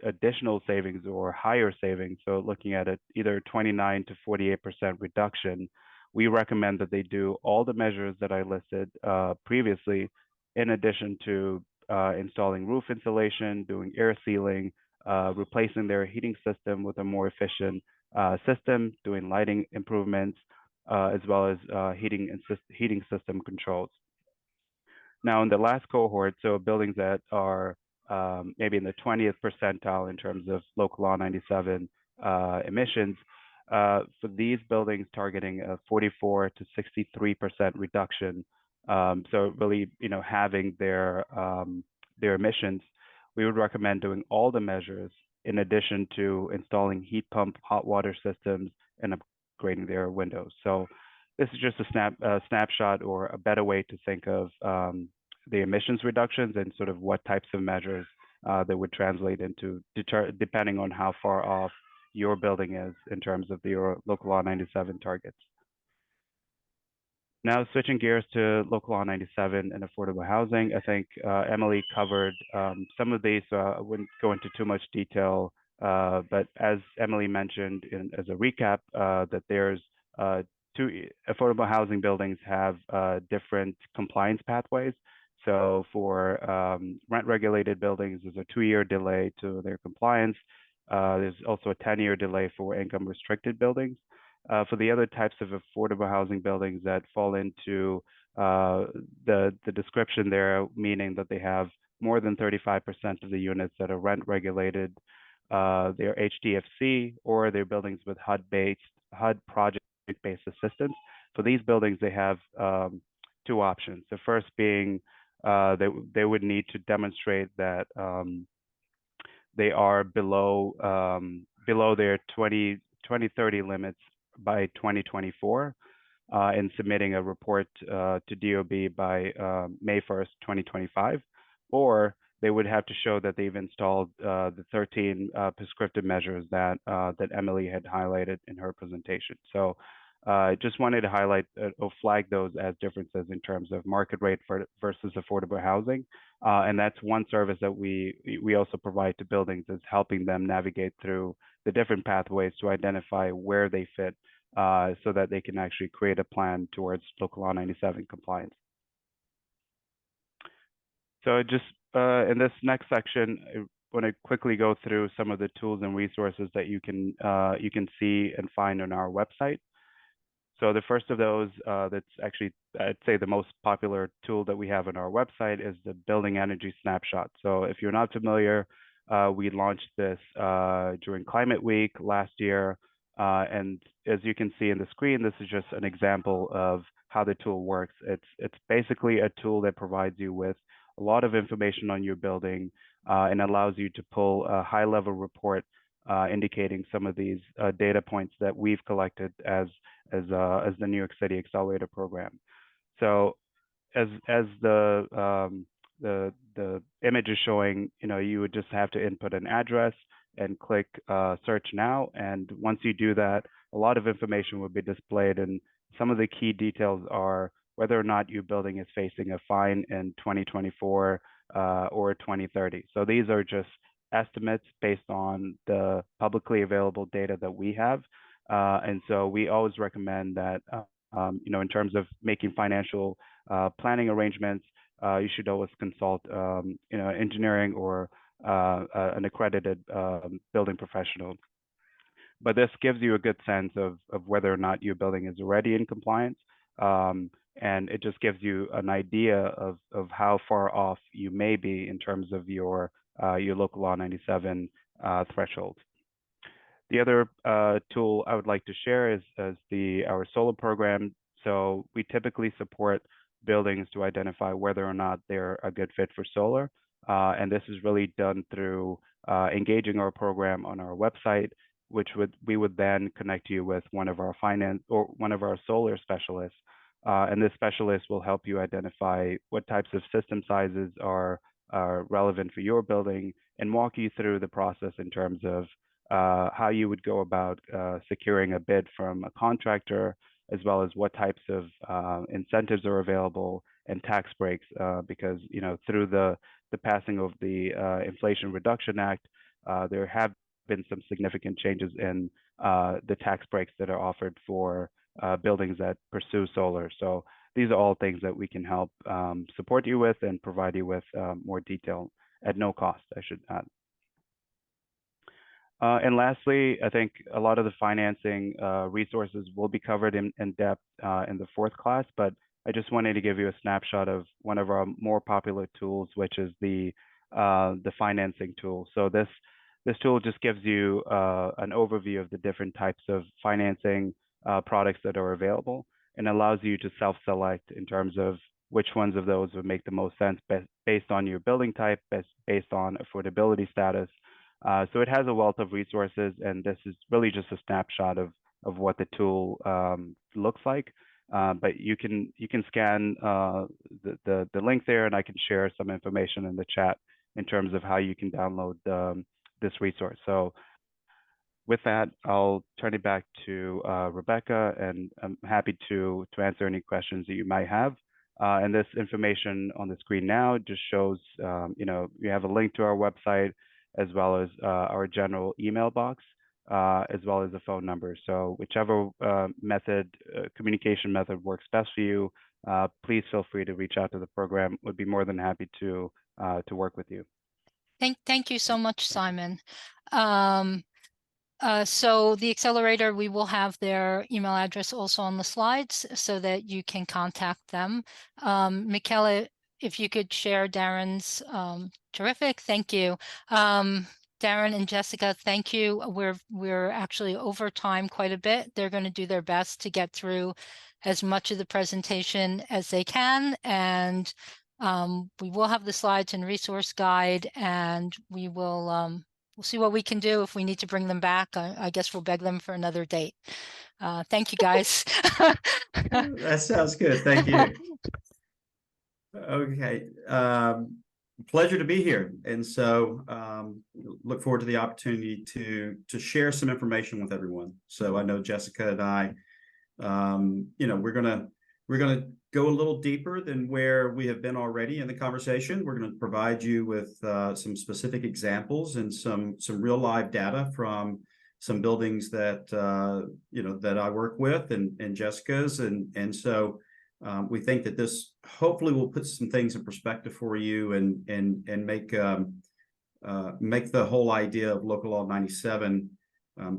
additional savings or higher savings, so looking at either 29 to 48% reduction, we recommend that they do all the measures that I listed previously, in addition to installing roof insulation, doing air sealing, replacing their heating system with a more efficient system, doing lighting improvements, as well as heating system controls. Now, in the last cohort, so buildings that are maybe in the 20th percentile in terms of local law 97 emissions, for these buildings targeting a 44 to 63% reduction, so really, having their emissions, we would recommend doing all the measures in addition to installing heat pump hot water systems and upgrading their windows. So this is just a snapshot or a better way to think of the emissions reductions and sort of what types of measures that would translate into, depending on how far off your building is in terms of your local law 97 targets. Now, switching gears to local law 97 and affordable housing, I think Emily covered some of these, so I wouldn't go into too much detail. But as Emily mentioned as a recap, that there's two affordable housing buildings have different compliance pathways. So for rent-regulated buildings, there's a 2-year delay to their compliance. There's also a 10-year delay for income-restricted buildings. For the other types of affordable housing buildings that fall into the description there, meaning that they have more than 35% of the units that are rent-regulated, they're HDFC, or they're buildings with HUD project-based assistance. For these buildings, they have 2 options. The first being they would need to demonstrate that they are below their 2030 limits by 2024 and submitting a report to DOB by May 1st, 2025, or they would have to show that they've installed the 13 prescriptive measures that that Emily had highlighted in her presentation. So I just wanted to highlight or flag those as differences in terms of market rate versus affordable housing. And that's one service that we also provide to buildings, is helping them navigate through the different pathways to identify where they fit, so that they can actually create a plan towards Local Law 97 compliance. So just in this next section, I want to quickly go through some of the tools and resources that you can see and find on our website. So the first of those, that's actually, I'd say, the most popular tool that we have on our website is the Building Energy Snapshot. So if you're not familiar, we launched this during Climate Week last year. And as you can see in the screen, this is just an example of how the tool works. It's basically a tool that provides you with a lot of information on your building and allows you to pull a high-level report indicating some of these data points that we've collected as the New York City Accelerator program. So as the image is showing, you would just have to input an address and click search now. And once you do that, a lot of information will be displayed. And some of the key details are whether or not your building is facing a fine in 2024 or 2030. So these are just estimates based on the publicly available data that we have. And so we always recommend that, in terms of making financial planning arrangements, you should always consult, engineering or an accredited building professional. But this gives you a good sense of whether or not your building is already in compliance. And it just gives you an idea of how far off you may be in terms of your Local Law 97 threshold. The other tool I would like to share is our solar program. So we typically support buildings to identify whether or not they're a good fit for solar. And this is really done through engaging our program on our website, which we would then connect you with one of our solar specialists. And this specialist will help you identify what types of system sizes are relevant for your building and walk you through the process in terms of how you would go about securing a bid from a contractor, as well as what types of incentives are available and tax breaks, because through the passing of the Inflation Reduction Act, there have been some significant changes in the tax breaks that are offered for buildings that pursue solar. So these are all things that we can help support you with and provide you with more detail at no cost, I should add. And lastly, I think a lot of the financing resources will be covered in depth in the fourth class, but I just wanted to give you a snapshot of one of our more popular tools, which is the financing tool. So this tool just gives you an overview of the different types of financing products that are available, and allows you to self-select in terms of which ones of those would make the most sense based on your building type, based on affordability status. So it has a wealth of resources, and this is really just a snapshot of what the tool looks like. But you can scan the link there, and I can share some information in the chat in terms of how you can download this resource. So with that, I'll turn it back to Rebecca, and I'm happy to answer any questions that you might have. And this information on the screen now just shows, we have a link to our website, as well as our general email box, as well as a phone number. So whichever communication method works best for you, please feel free to reach out to the program. We'd be more than happy to work with you. Thank you so much, Simon. So the Accelerator, we will have their email address also on the slides so that you can contact them. Michaela, if you could share Darren's, terrific, thank you. Darren and Jessica, thank you. We're actually over time quite a bit. They're going to do their best to get through as much of the presentation as they can, and we will have the slides and resource guide, and we will we'll see what we can do. If we need to bring them back, I guess we'll beg them for another date. Thank you, guys. That sounds good. Thank you. Okay. pleasure to be here. And so look forward to the opportunity to share some information with everyone. So I know Jessica and I, we're gonna go a little deeper than where we have been already in the conversation. We're going to provide you with some specific examples and some real live data from some buildings that that I work with and Jessica's, and so we think that this hopefully will put some things in perspective for you and make the whole idea of Local Law 97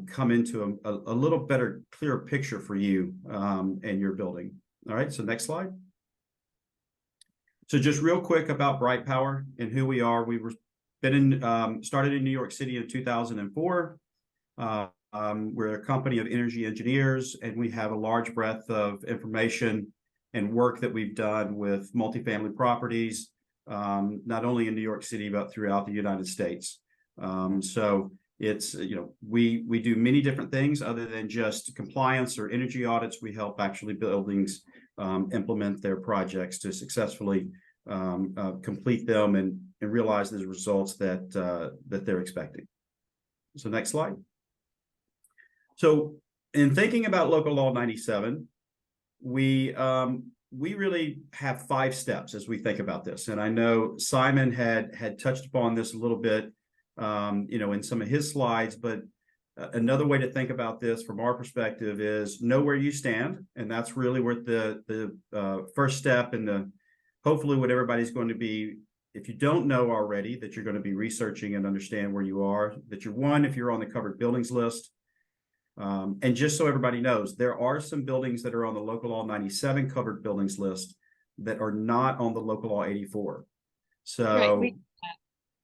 come into a little better, clearer picture for you and your building. All right, so next slide. So just real quick about Bright Power and who we are. We started in New York City in 2004. We're a company of energy engineers, and we have a large breadth of information and work that we've done with multifamily properties, not only in New York City, but throughout the United States. So it's, we do many different things other than just compliance or energy audits. We help actually buildings implement their projects to successfully complete them and realize the results that they're expecting. So next slide. So in thinking about Local Law 97, we really have 5 steps as we think about this. And I know Simon had touched upon this a little bit, in some of his slides, but another way to think about this from our perspective is know where you stand. And that's really where the first step, and hopefully what everybody's going to be, if you don't know already, that you're going to be researching and understand where you are, that if you're on the covered buildings list. And just so everybody knows, there are some buildings that are on the Local Law 97 covered buildings list that are not on the Local Law 84. So, right,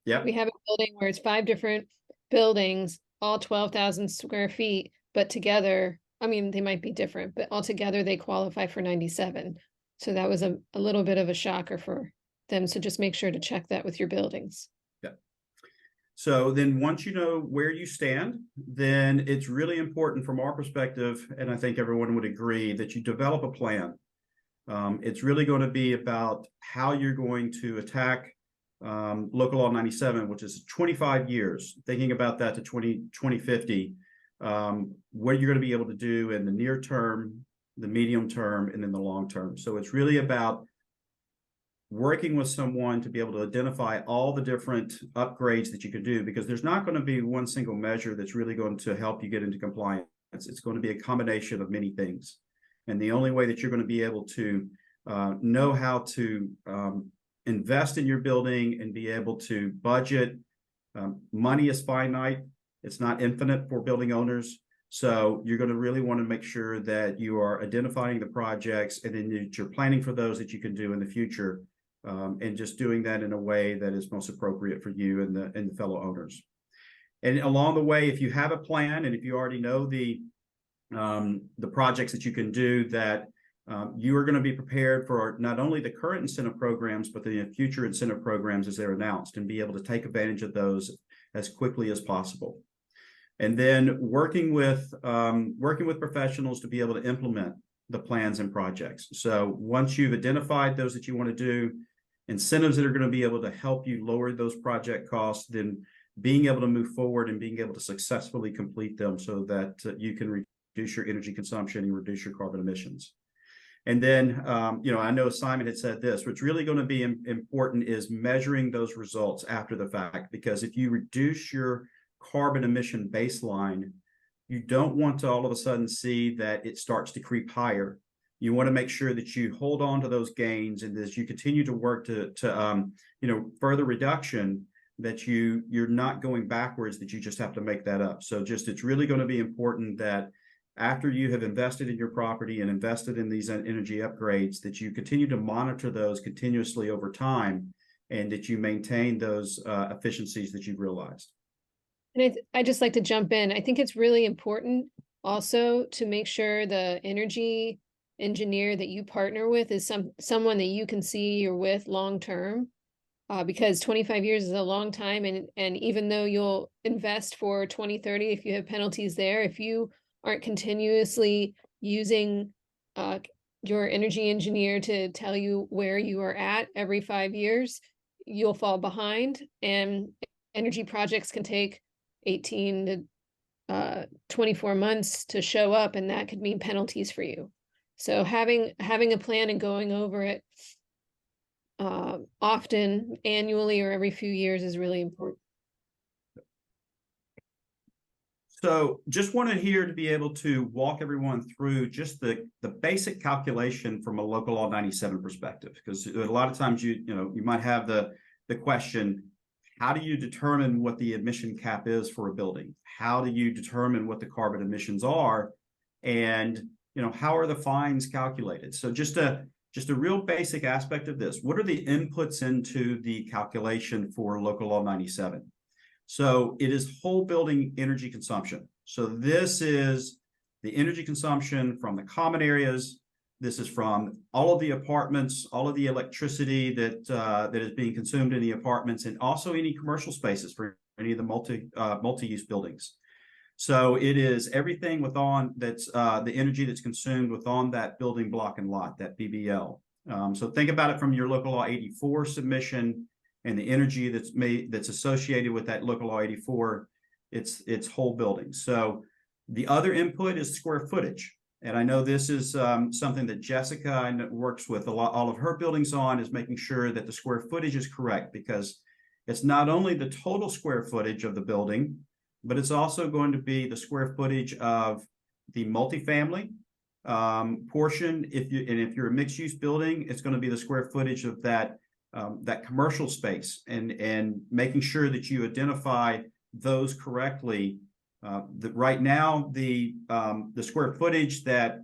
yeah, we have a building where it's 5 different buildings, all 12,000 square feet, but together, I mean, they might be different, but altogether they qualify for 97. So that was a little bit of a shocker for them. So just make sure to check that with your buildings. Yeah. So then once you know where you stand, then it's really important from our perspective, and I think everyone would agree, that you develop a plan. It's really going to be about how you're going to attack Local Law 97, which is 25 years, thinking about that to 2050, what you're going to be able to do in the near term, the medium term, and in the long term. So it's really about working with someone to be able to identify all the different upgrades that you could do, because there's not going to be one single measure that's really going to help you get into compliance. It's going to be a combination of many things. And the only way that you're going to be able to know how to invest in your building and be able to budget. Money is finite. It's not infinite for building owners. So you're going to really want to make sure that you are identifying the projects, and then you're planning for those that you can do in the future, and just doing that in a way that is most appropriate for you and the fellow owners. And along the way, if you have a plan, and if you already know the projects that you can do, that you are going to be prepared for not only the current incentive programs, but the future incentive programs as they're announced, and be able to take advantage of those as quickly as possible. And then working with professionals to be able to implement the plans and projects. So once you've identified those that you want to do, incentives that are going to be able to help you lower those project costs, then being able to move forward and being able to successfully complete them so that you can reduce your energy consumption and reduce your carbon emissions. And then, I know Simon had said this, what's really going to be important is measuring those results after the fact, because if you reduce your carbon emission baseline, you don't want to all of a sudden see that it starts to creep higher. You want to make sure that you hold on to those gains, and as you continue to work to further reduction, that you're not going backwards, that you just have to make that up. So it's really going to be important that after you have invested in your property and invested in these energy upgrades, that you continue to monitor those continuously over time, and that you maintain those efficiencies that you've realized. And I just like to jump in. I think it's really important also to make sure the energy engineer that you partner with is someone that you can see you're with long term, because 25 years is a long time, and even though you'll invest for 20-30, if you have penalties there, if you aren't continuously using your energy engineer to tell you where you are at every 5 years, you'll fall behind, and energy projects can take 18 to 24 months to show up, and that could mean penalties for you. So having a plan and going over it often, annually or every few years, is really important. So just wanted here to be able to walk everyone through just the basic calculation from a local law 97 perspective, because a lot of times you might have the question, how do you determine what the emission cap is for a building? How do you determine what the carbon emissions are? And how are the fines calculated? So just a real basic aspect of this. What are the inputs into the calculation for local law 97? So it is whole building energy consumption. So this is the energy consumption from the common areas. This is from all of the apartments, all of the electricity that is being consumed in the apartments, and also any commercial spaces for any of the multi-use buildings. So it is everything within that's the energy that's consumed within that building block and lot, that BBL. So think about it from your local law 84 submission, and the energy that's associated with that local law 84, it's whole buildings. So the other input is square footage. And I know this is something that Jessica works with all of her buildings on, is making sure that the square footage is correct, because it's not only the total square footage of the building, but it's also going to be the square footage of the multifamily portion. If you're a mixed use building, it's going to be the square footage of that commercial space, and making sure that you identify those correctly. Right now, the square footage that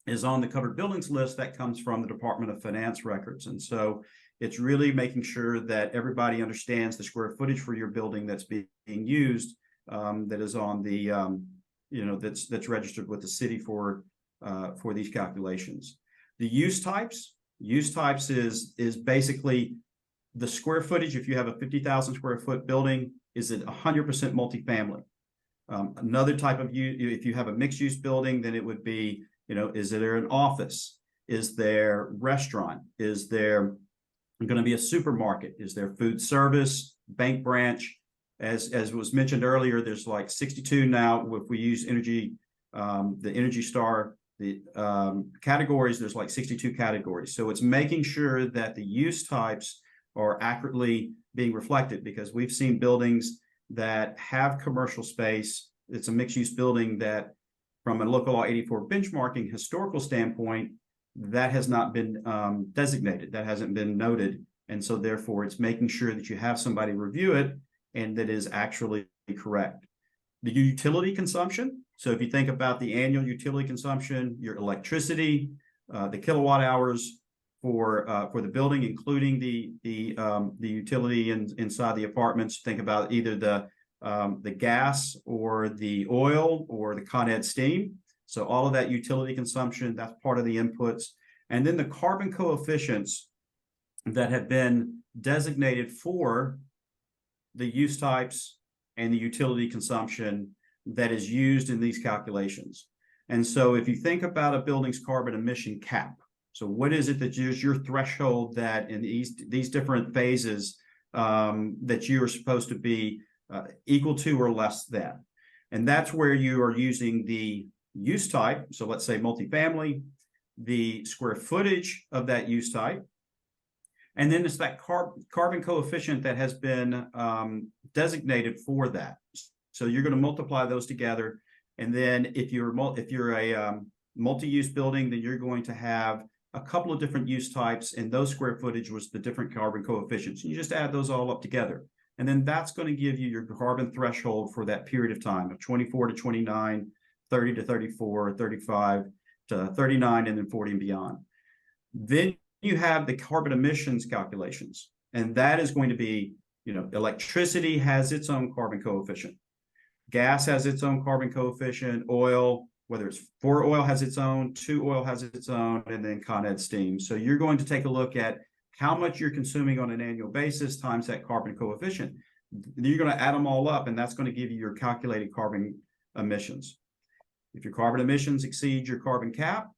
is on the covered buildings list, that comes from the Department of Finance records. And so it's really making sure that everybody understands the square footage for your building that's being used, that is on the, that's registered with the city for these calculations. The use types is basically the square footage. If you have a 50,000 square foot building, is it 100% multifamily? Another type of use, if you have a mixed use building, then it would be, is there an office? Is there restaurant? Is there going to be a supermarket? Is there food service, bank branch? As was mentioned earlier, there's like 62 now. If we use energy, the Energy Star, the categories, there's like 62 categories. So it's making sure that the use types are accurately being reflected, because we've seen buildings that have commercial space. It's a mixed use building that, from a local law 84 benchmarking historical standpoint, that has not been designated, that hasn't been noted. And so therefore it's making sure that you have somebody review it and that is actually correct. The utility consumption. So if you think about the annual utility consumption, your electricity, the kilowatt hours for the building, including the utility inside the apartments. Think about either the gas or the oil or the Con Ed steam. So all of that utility consumption, that's part of the inputs. And then the carbon coefficients that have been designated for the use types and the utility consumption that is used in these calculations. And so if you think about a building's carbon emission cap, so what is it that is your threshold that in these different phases that you are supposed to be equal to or less than? And that's where you are using the use type. So let's say multifamily, the square footage of that use type. And then it's that carbon coefficient that has been designated for that. So you're going to multiply those together. And then if you're a multi-use building, then you're going to have a couple of different use types, and those square footage was the different carbon coefficients. You just add those all up together. And then that's going to give you your carbon threshold for that period of time of 24 to 29, 30 to 34, 35 to 39, and then 40 and beyond. Then you have the carbon emissions calculations, and that is going to be, electricity has its own carbon coefficient. Gas has its own carbon coefficient. Oil, whether it's 4 oil has its own, 2 oil has its own, and then Con Ed steam. So you're going to take a look at how much you're consuming on an annual basis times that carbon coefficient. You're going to add them all up, and that's going to give you your calculated carbon emissions. If your carbon emissions exceed your carbon cap,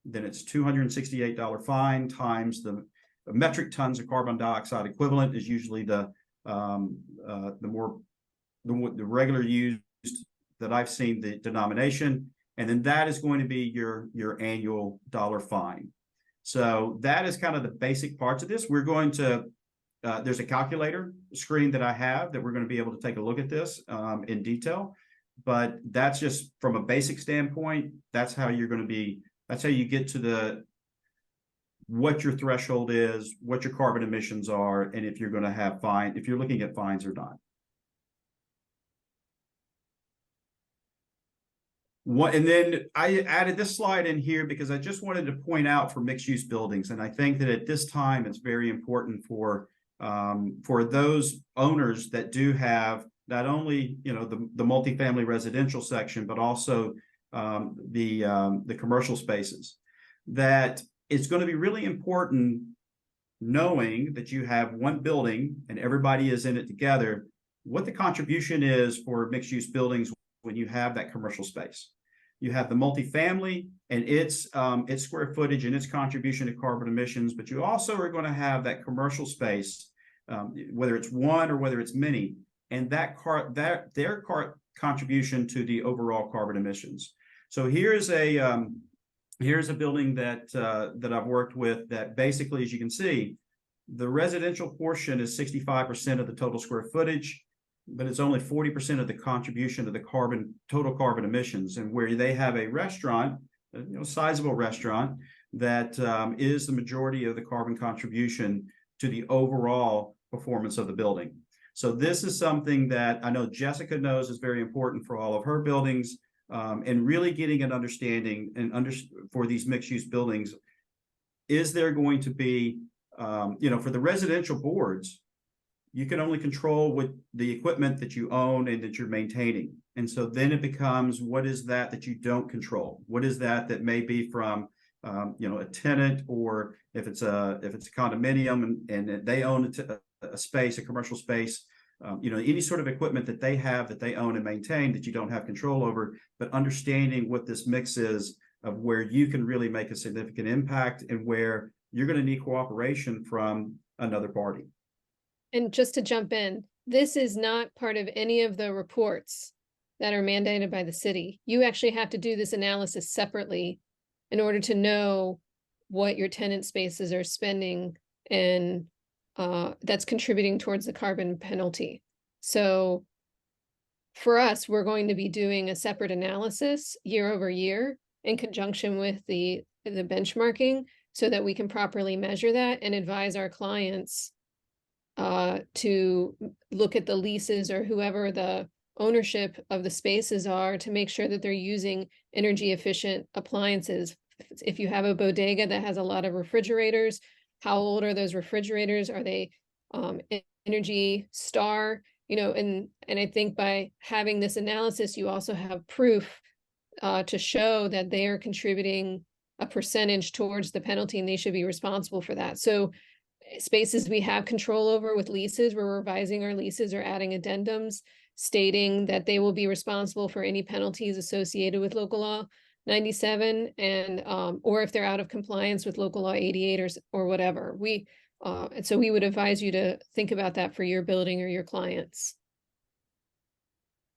then it's $268 fine times the metric tons of carbon dioxide equivalent is usually the regular used that I've seen the denomination. And then that is going to be your annual dollar fine. So that is kind of the basic parts of this. We're going to, there's a calculator screen that I have that we're going to be able to take a look at this in detail. But that's just from a basic standpoint, that's how you're going to be, that's how you get to what your threshold is, what your carbon emissions are, and if you're going to have if you're looking at fines or not. And then I added this slide in here because I just wanted to point out for mixed-use buildings, and I think that at this time it's very important for those owners that do have not only the multifamily residential section, but also the commercial spaces, that it's going to be really important knowing that you have one building and everybody is in it together, what the contribution is for mixed-use buildings when you have that commercial space. You have the multifamily and its square footage and its contribution to carbon emissions, but you also are going to have that commercial space, whether it's one or whether it's many, and their contribution to the overall carbon emissions. So here's a building that I've worked with that basically, as you can see, the residential portion is 65% of the total square footage, but it's only 40% of the contribution to the total carbon emissions. And where they have a restaurant, sizable restaurant, that is the majority of the carbon contribution to the overall performance of the building. So this is something that I know Jessica knows is very important for all of her buildings, and really getting an understanding for these mixed-use buildings. Is there going to be, for the residential boards, you can only control with the equipment that you own and that you're maintaining. And so then it becomes, what is that you don't control? What is that may be from, a tenant, or if it's a condominium and they own a space, a commercial space, any sort of equipment that they have that they own and maintain that you don't have control over, but understanding what this mix is of where you can really make a significant impact and where you're going to need cooperation from another party. And just to jump in, this is not part of any of the reports that are mandated by the city. You actually have to do this analysis separately in order to know what your tenant spaces are spending, and that's contributing towards the carbon penalty. So for us, we're going to be doing a separate analysis year over year in conjunction with the benchmarking, so that we can properly measure that and advise our clients to look at the leases or whoever the ownership of the spaces are, to make sure that they're using energy efficient appliances. If you have a bodega that has a lot of refrigerators, how old are those refrigerators? Are they Energy Star? And I think by having this analysis, you also have proof to show that they are contributing a percentage towards the penalty, and they should be responsible for that. So spaces we have control over with leases, we're revising our leases or adding addendums stating that they will be responsible for any penalties associated with local law 97, and or if they're out of compliance with local law 88 or whatever. And so we would advise you to think about that for your building or your clients.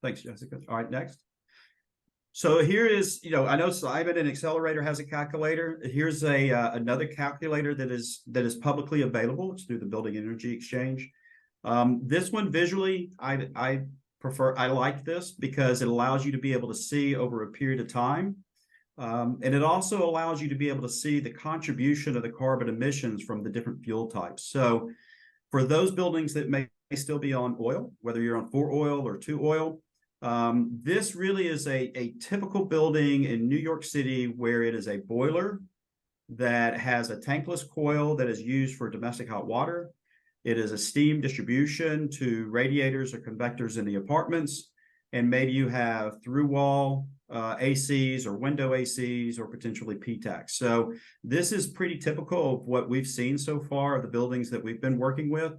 Thanks, Jessica. All right, next. So here is, I know Simon and Accelerator has a calculator. Here's another calculator that is publicly available. It's through the Building Energy Exchange. This one visually, I like this because it allows you to be able to see over a period of time. And it also allows you to be able to see the contribution of the carbon emissions from the different fuel types. So for those buildings that may still be on oil, whether you're on 4 oil or 2 oil, this really is a typical building in New York City where it is a boiler that has a tankless coil that is used for domestic hot water. It is a steam distribution to radiators or convectors in the apartments. And maybe you have through wall ACs or window ACs or potentially PTACs. So this is pretty typical of what we've seen so far of the buildings that we've been working with.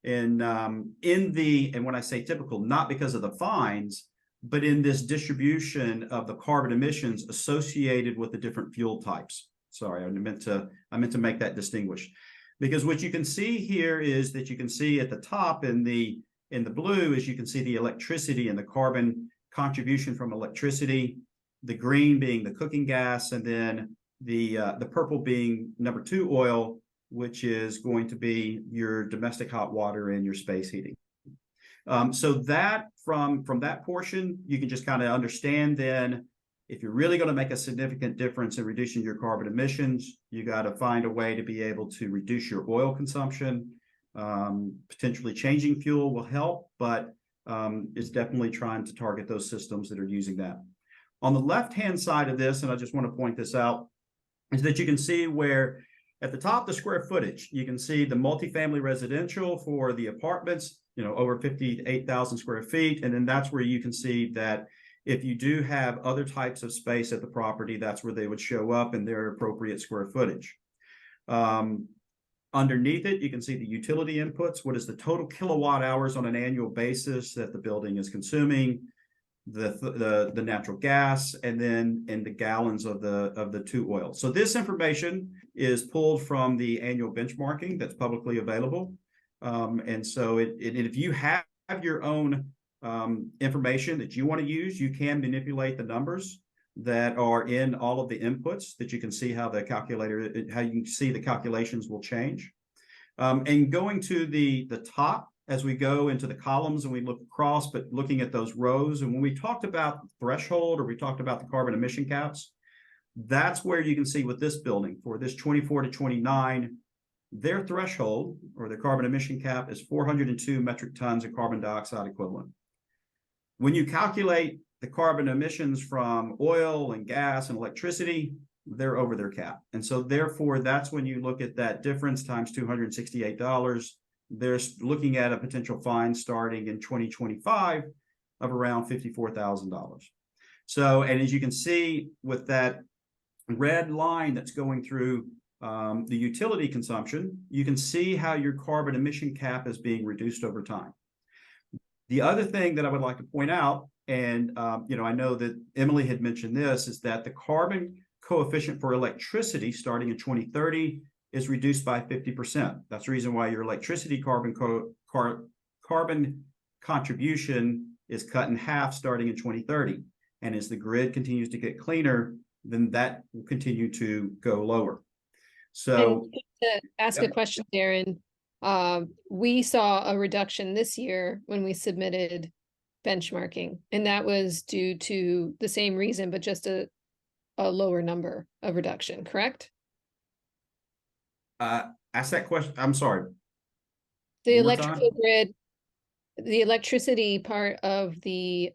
And when I say typical, not because of the fines, but in this distribution of the carbon emissions associated with the different fuel types. Sorry, I meant to make that distinguished. Because what you can see here is that you can see at the top in the blue is you can see the electricity and the carbon contribution from electricity, the green being the cooking gas, and then the purple being number 2 oil, which is going to be your domestic hot water and your space heating. So that from that portion, you can just kind of understand then, if you're really going to make a significant difference in reducing your carbon emissions, you got to find a way to be able to reduce your oil consumption. Potentially changing fuel will help, but it's definitely trying to target those systems that are using that. On the left-hand side of this, and I just want to point this out, is that you can see where at the top, the square footage, you can see the multifamily residential for the apartments, over 58,000 square feet. And then that's where you can see that if you do have other types of space at the property, that's where they would show up in their appropriate square footage. Underneath it, you can see the utility inputs. What is the total kilowatt hours on an annual basis that the building is consuming, the natural gas, and then in the gallons of the 2 oil. So this information is pulled from the annual benchmarking that's publicly available. And so if you have your own information that you want to use, you can manipulate the numbers that are in all of the inputs that you can see how the calculations will change. And going to the top as we go into the columns and we look across, but looking at those rows. And when we talked about threshold, or we talked about the carbon emission caps, that's where you can see with this building for this 24 to 29, their threshold or their carbon emission cap is 402 metric tons of carbon dioxide equivalent. When you calculate the carbon emissions from oil and gas and electricity, they're over their cap. And so therefore, that's when you look at that difference times $268. They're looking at a potential fine starting in 2025 of around $54,000. So, and as you can see with that red line that's going through the utility consumption, you can see how your carbon emission cap is being reduced over time. The other thing that I would like to point out, and I know that Emily had mentioned this, is that the carbon coefficient for electricity starting in 2030 is reduced by 50%. That's the reason why your electricity carbon contribution is cut in half starting in 2030. And as the grid continues to get cleaner, then that will continue to go lower. So to ask a question, Darren, we saw a reduction this year when we submitted benchmarking, and that was due to the same reason, but just a lower number of reduction, correct? Ask that question. I'm sorry. The electrical grid, the electricity part of the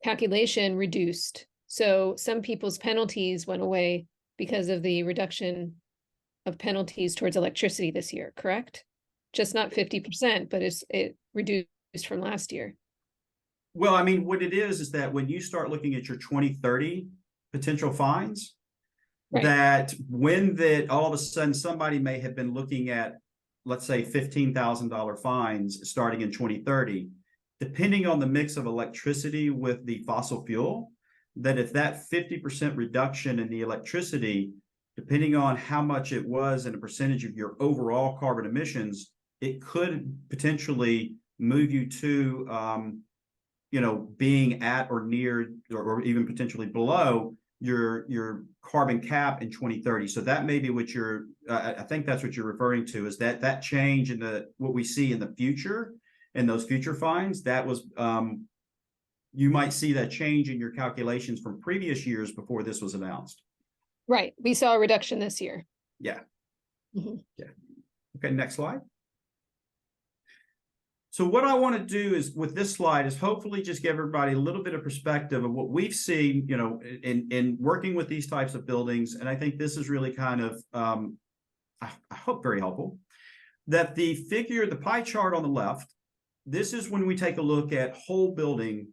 calculation reduced. So some people's penalties went away because of the reduction of penalties towards electricity this year, correct? Just not 50%, but it reduced from last year. Well, I mean, what it is that when you start looking at your 2030 potential fines, right, that when that all of a sudden somebody may have been looking at, let's say, $15,000 fines starting in 2030, depending on the mix of electricity with the fossil fuel, that if that 50% reduction in the electricity, depending on how much it was in a percentage of your overall carbon emissions, it could potentially move you to, being at or near or even potentially below your carbon cap in 2030. So that may be what you're, I think that's what you're referring to, is that change in what we see in the future, in those future fines, that was, you might see that change in your calculations from previous years before this was announced. Right. We saw a reduction this year. Yeah. Mm-hmm. Yeah. Okay, next slide. So what I want to do is with this slide is hopefully just give everybody a little bit of perspective of what we've seen, in working with these types of buildings. And I think this is really kind of, I hope very helpful, that the pie chart on the left, this is when we take a look at whole building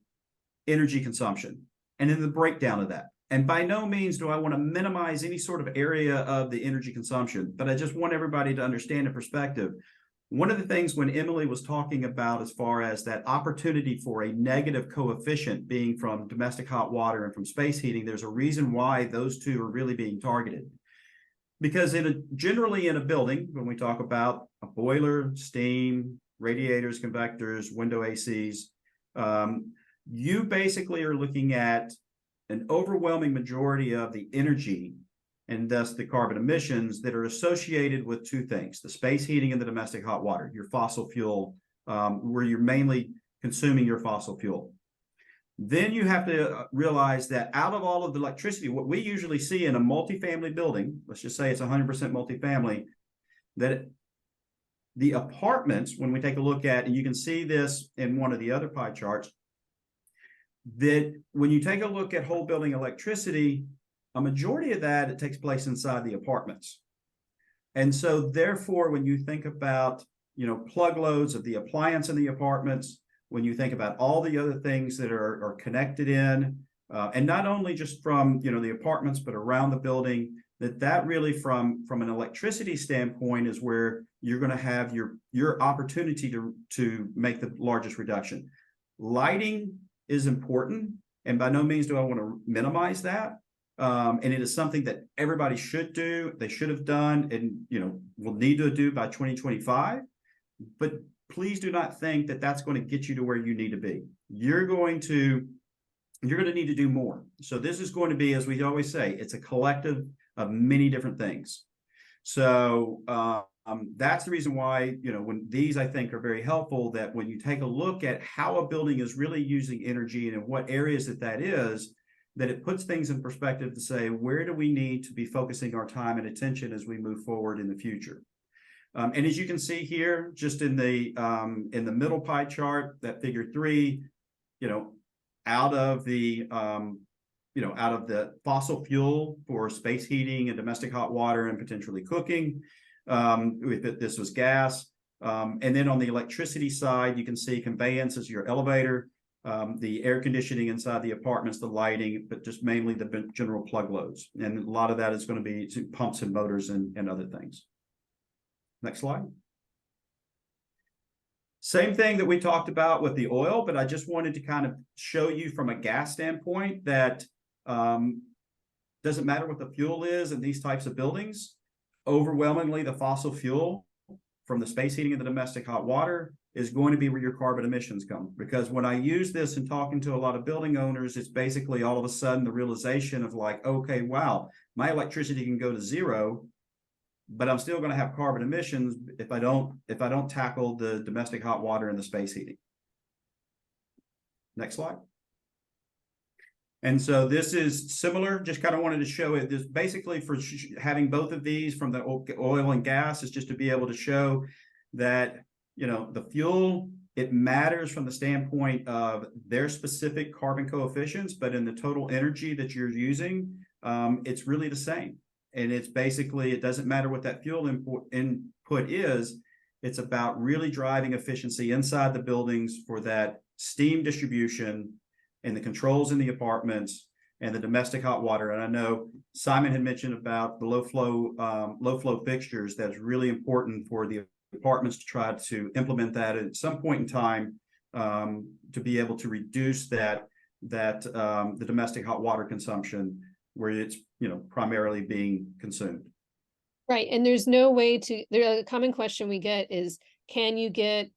energy consumption and then the breakdown of that. And by no means do I want to minimize any sort of area of the energy consumption, but I just want everybody to understand the perspective. One of the things when Emily was talking about as far as that opportunity for a negative coefficient being from domestic hot water and from space heating, there's a reason why those two are really being targeted. Because generally in a building, when we talk about a boiler, steam, radiators, convectors, window ACs, you basically are looking at an overwhelming majority of the energy and thus the carbon emissions that are associated with two things: the space heating and the domestic hot water, your fossil fuel, where you're mainly consuming your fossil fuel. Then you have to realize that out of all of the electricity, what we usually see in a multifamily building, let's just say it's 100% multifamily, that the apartments, when we take a look at, and you can see this in one of the other pie charts, that when you take a look at whole building electricity, a majority of that, it takes place inside the apartments. And so therefore, when you think about, plug loads of the appliance in the apartments, when you think about all the other things that are connected in, and not only just from, the apartments, but around the building, that really from an electricity standpoint is where you're going to have your opportunity to make the largest reduction. Lighting is important, and by no means do I want to minimize that. And it is something that everybody should do. They should have done, and will need to do by 2025. But please do not think that that's going to get you to where you need to be. You're going to need to do more. So this is going to be, as we always say, it's a collective of many different things. So that's the reason why, when these, I think, are very helpful, that when you take a look at how a building is really using energy and in what areas that is, that it puts things in perspective to say, where do we need to be focusing our time and attention as we move forward in the future? And as you can see here, just in the middle pie chart, that figure 3, out of the fossil fuel for space heating and domestic hot water and potentially cooking, this was gas. And then on the electricity side, you can see conveyance is your elevator, the air conditioning inside the apartments, the lighting, but just mainly the general plug loads. And a lot of that is going to be pumps and motors and other things. Next slide. Same thing that we talked about with the oil, but I just wanted to kind of show you from a gas standpoint that doesn't matter what the fuel is in these types of buildings. Overwhelmingly, the fossil fuel from the space heating and the domestic hot water is going to be where your carbon emissions come. Because when I use this and talking to a lot of building owners, it's basically all of a sudden the realization of like, okay, wow, my electricity can go to zero, but I'm still going to have carbon emissions if I don't tackle the domestic hot water and the space heating. Next slide. And so this is similar, just kind of wanted to show it. This basically for having both of these from the oil and gas is just to be able to show that, the fuel, it matters from the standpoint of their specific carbon coefficients, but in the total energy that you're using, it's really the same. And it's basically, it doesn't matter what that fuel input is. It's about really driving efficiency inside the buildings for that steam distribution and the controls in the apartments and the domestic hot water. And I know Simon had mentioned about the low flow fixtures. That's really important for the apartments to try to implement that at some point in time to be able to reduce the domestic hot water consumption where it's primarily being consumed. Right. And there's no way to, a common question we get is, can you get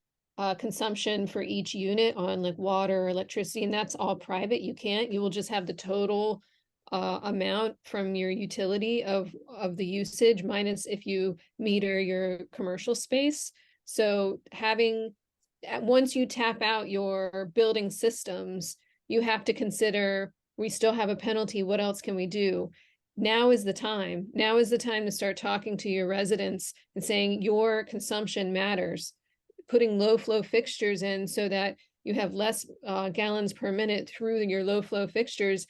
consumption for each unit on like water or electricity? And that's all private. You can't. You will just have the total amount from your utility of the usage minus if you meter your commercial space. So once you tap out your building systems, you have to consider, we still have a penalty. What else can we do? Now is the time. Now is the time to start talking to your residents and saying your consumption matters. Putting low flow fixtures in so that you have less gallons per minute through your low flow fixtures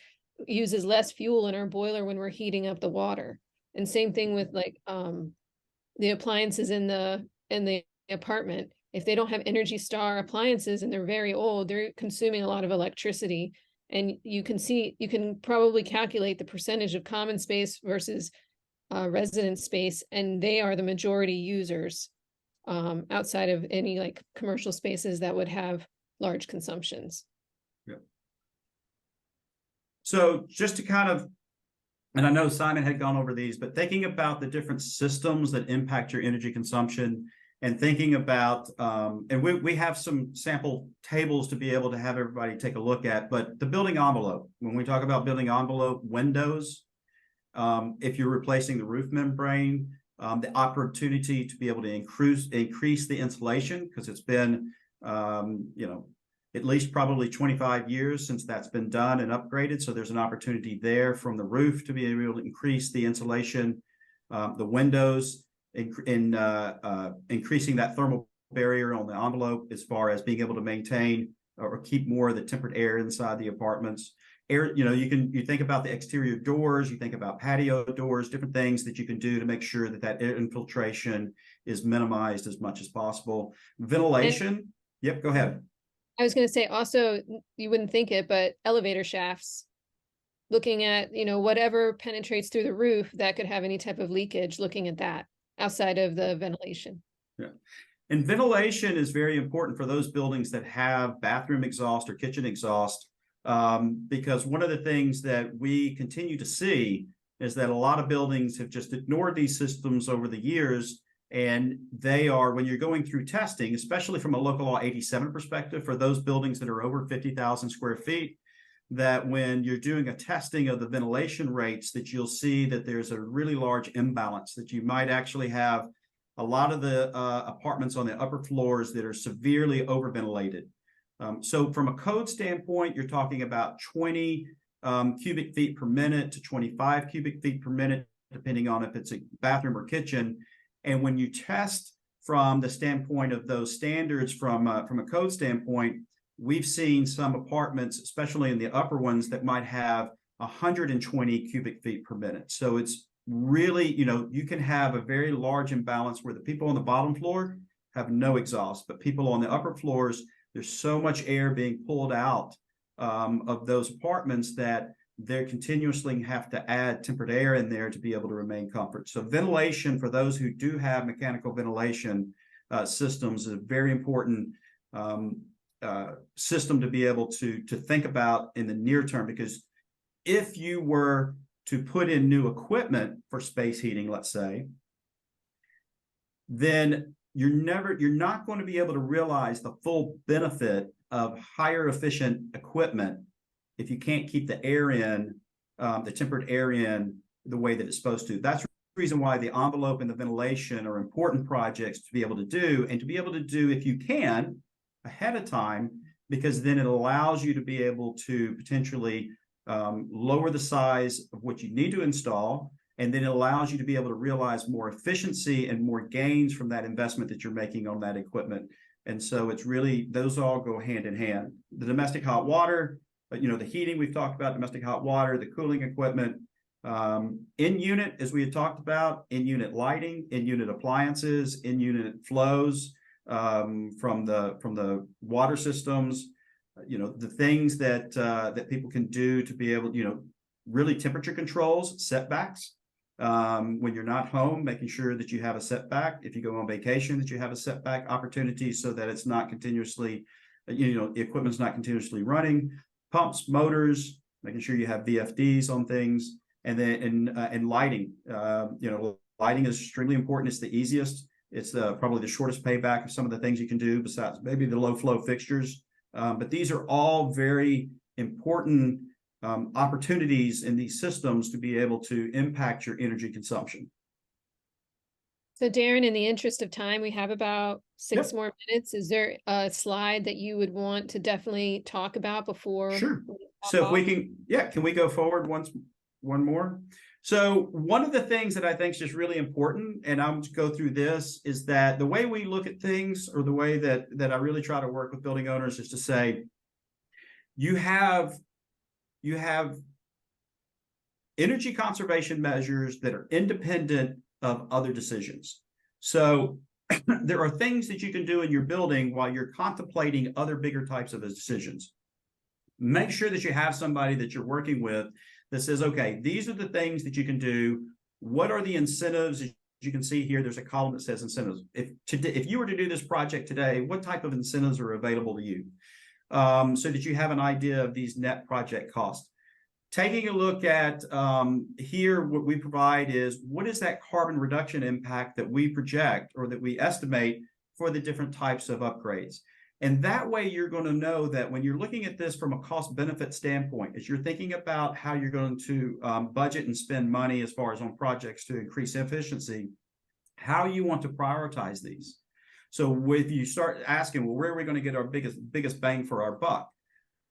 uses less fuel in our boiler when we're heating up the water. And same thing with like the appliances in the apartment. If they don't have Energy Star appliances and they're very old, they're consuming a lot of electricity. And you can probably calculate the percentage of common space versus resident space, and they are the majority users outside of any like commercial spaces that would have large consumptions. Yeah. So just to kind of and I know Simon had gone over these, but thinking about the different systems that impact your energy consumption, and thinking about, and we have some sample tables to be able to have everybody take a look at, but the building envelope, when we talk about building envelope, windows, if you're replacing the roof membrane, the opportunity to be able to increase the insulation, because it's been, at least probably 25 years since that's been done and upgraded. So there's an opportunity there from the roof to be able to increase the insulation, the windows, increasing that thermal barrier on the envelope as far as being able to maintain or keep more of the tempered air inside the apartments. Air, you think about the exterior doors, you think about patio doors, different things that you can do to make sure that air infiltration is minimized as much as possible. Ventilation. Yep, go ahead. I was going to say also, you wouldn't think it, but elevator shafts, looking at, whatever penetrates through the roof that could have any type of leakage, looking at that outside of the ventilation. Yeah. And ventilation is very important for those buildings that have bathroom exhaust or kitchen exhaust, because one of the things that we continue to see is that a lot of buildings have just ignored these systems over the years. And they are, when you're going through testing, especially from a local law 87 perspective, for those buildings that are over 50,000 square feet, that when you're doing a testing of the ventilation rates, that you'll see that there's a really large imbalance, that you might actually have a lot of the apartments on the upper floors that are severely overventilated. So from a code standpoint, you're talking about 20 cubic feet per minute to 25 cubic feet per minute, depending on if it's a bathroom or kitchen. And when you test from the standpoint of those standards from a code standpoint, we've seen some apartments, especially in the upper ones, that might have 120 cubic feet per minute. So it's really, you can have a very large imbalance where the people on the bottom floor have no exhaust, but people on the upper floors, there's so much air being pulled out of those apartments that they continuously have to add tempered air in there to be able to remain comfort. So ventilation, for those who do have mechanical ventilation systems, is a very important system to be able to think about in the near term, because if you were to put in new equipment for space heating, let's say, then you're not going to be able to realize the full benefit of higher efficient equipment if you can't keep the air in, the tempered air in the way that it's supposed to. That's the reason why the envelope and the ventilation are important projects to be able to do, and to be able to do, if you can, ahead of time, because then it allows you to be able to potentially lower the size of what you need to install, and then it allows you to be able to realize more efficiency and more gains from that investment that you're making on that equipment. And so it's really, those all go hand in hand. The domestic hot water, the heating we've talked about, domestic hot water, the cooling equipment, in-unit, as we had talked about, in-unit lighting, in-unit appliances, in-unit flows from the water systems, the things that people can do to be able, really temperature controls, setbacks. When you're not home, making sure that you have a setback. If you go on vacation, that you have a setback opportunity so that it's not continuously, the equipment's not continuously running. Pumps, motors, making sure you have VFDs on things, and then and lighting. Lighting is extremely important. It's the easiest. It's probably the shortest payback of some of the things you can do, besides maybe the low flow fixtures. But these are all very important opportunities in these systems to be able to impact your energy consumption. So Darren, in the interest of time, we have about 6 more minutes. Is there a slide that you would want to definitely talk about before? Sure. So if we can we go forward one more? So one of the things that I think is just really important, and I'm going to go through this, is that the way we look at things, or the way that I really try to work with building owners, is to say, you have energy conservation measures that are independent of other decisions. So there are things that you can do in your building while you're contemplating other bigger types of decisions. Make sure that you have somebody that you're working with that says, okay, these are the things that you can do. What are the incentives? As you can see here, there's a column that says incentives. If you were to do this project today, what type of incentives are available to you? So that you have an idea of these net project costs. taking a look at here, what we provide is what is that carbon reduction impact that we project or that we estimate for the different types of upgrades. And that way you're going to know that when you're looking at this from a cost benefit standpoint, as you're thinking about how you're going to budget and spend money as far as on projects to increase efficiency, how you want to prioritize these. So if you start asking, well, where are we going to get our biggest bang for our buck?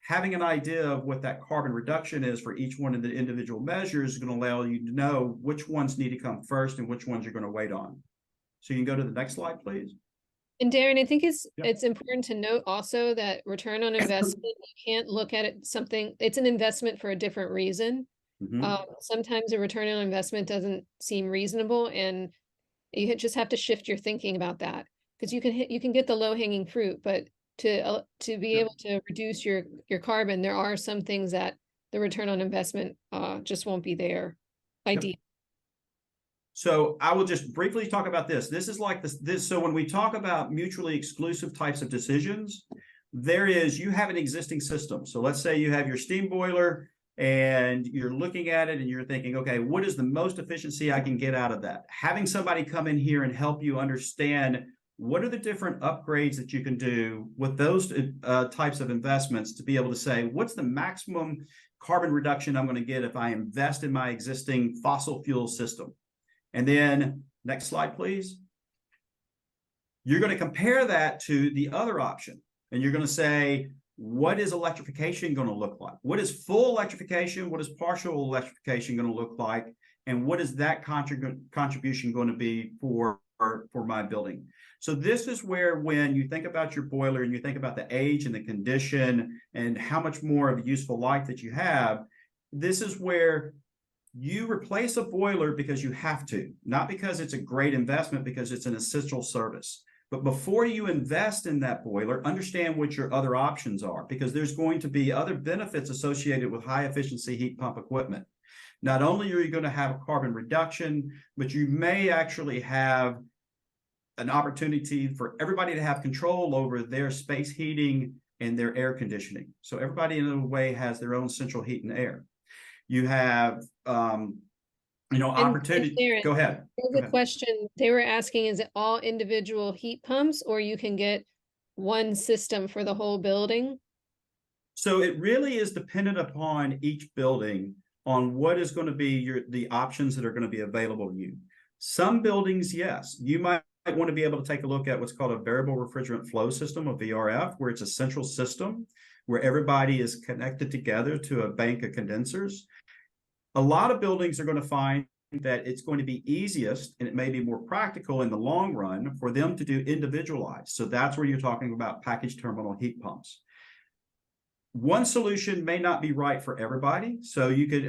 Having an idea of what that carbon reduction is for each one of the individual measures is going to allow you to know which ones need to come first and which ones you're going to wait on. So you can go to the next slide, please. And Darren, I think it's Yep. it's important to note also that return on investment, you can't look at it it's an investment for a different reason. Sometimes a return on investment doesn't seem reasonable, and you just have to shift your thinking about that, because you can get the low hanging fruit, but to be able to reduce your carbon, there are some things that the return on investment just won't be there. Ideal. So I will just briefly talk about this. This is like this. So when we talk about mutually exclusive types of decisions, you have an existing system. So let's say you have your steam boiler and you're looking at it and you're thinking, okay, what is the most efficiency I can get out of that? Having somebody come in here and help you understand what are the different upgrades that you can do with those types of investments to be able to say, what's the maximum carbon reduction I'm going to get if I invest in my existing fossil fuel system? And then next slide, please. You're going to compare that to the other option. And you're going to say, what is electrification going to look like? What is full electrification? What is partial electrification going to look like? And what is that contribution going to be for my building? So this is where, when you think about your boiler and you think about the age and the condition and how much more of a useful life that you have, this is where you replace a boiler because you have to, not because it's a great investment, because it's an essential service. But before you invest in that boiler, understand what your other options are, because there's going to be other benefits associated with high efficiency heat pump equipment. Not only are you going to have a carbon reduction, but you may actually have an opportunity for everybody to have control over their space heating and their air conditioning. So everybody in a way has their own central heat and air. You have, opportunity. Darren, go ahead. There's a question they were asking, is it all individual heat pumps, or you can get one system for the whole building? So it really is dependent upon each building on what is going to be the options that are going to be available to you. Some buildings, yes, you might want to be able to take a look at what's called a variable refrigerant flow system, a VRF, where it's a central system where everybody is connected together to a bank of condensers. A lot of buildings are going to find that it's going to be easiest, and it may be more practical in the long run, for them to do individualized. So that's where you're talking about package terminal heat pumps. One solution may not be right for everybody. So you could,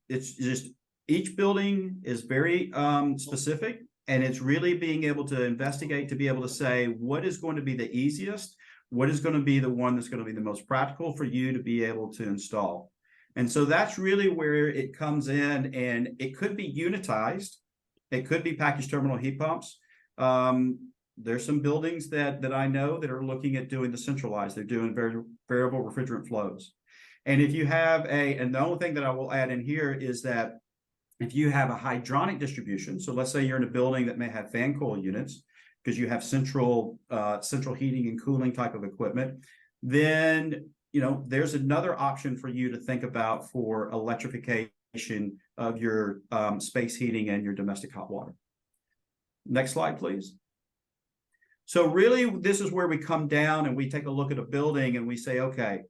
it's just each building is very specific, and it's really being able to investigate to be able to say what is going to be the easiest, what is going to be the one that's going to be the most practical for you to be able to install. And so that's really where it comes in, and it could be unitized. It could be package terminal heat pumps. There's some buildings that I know that are looking at doing the centralized. They're doing variable refrigerant flows. And if you have and the only thing that I will add in here is that if you have a hydronic distribution, so let's say you're in a building that may have fan coil units, because you have central heating and cooling type of equipment, then there's another option for you to think about for electrification of your space heating and your domestic hot water. Next slide, please. So really, this is where we come down and we take a look at a building and we say, okay,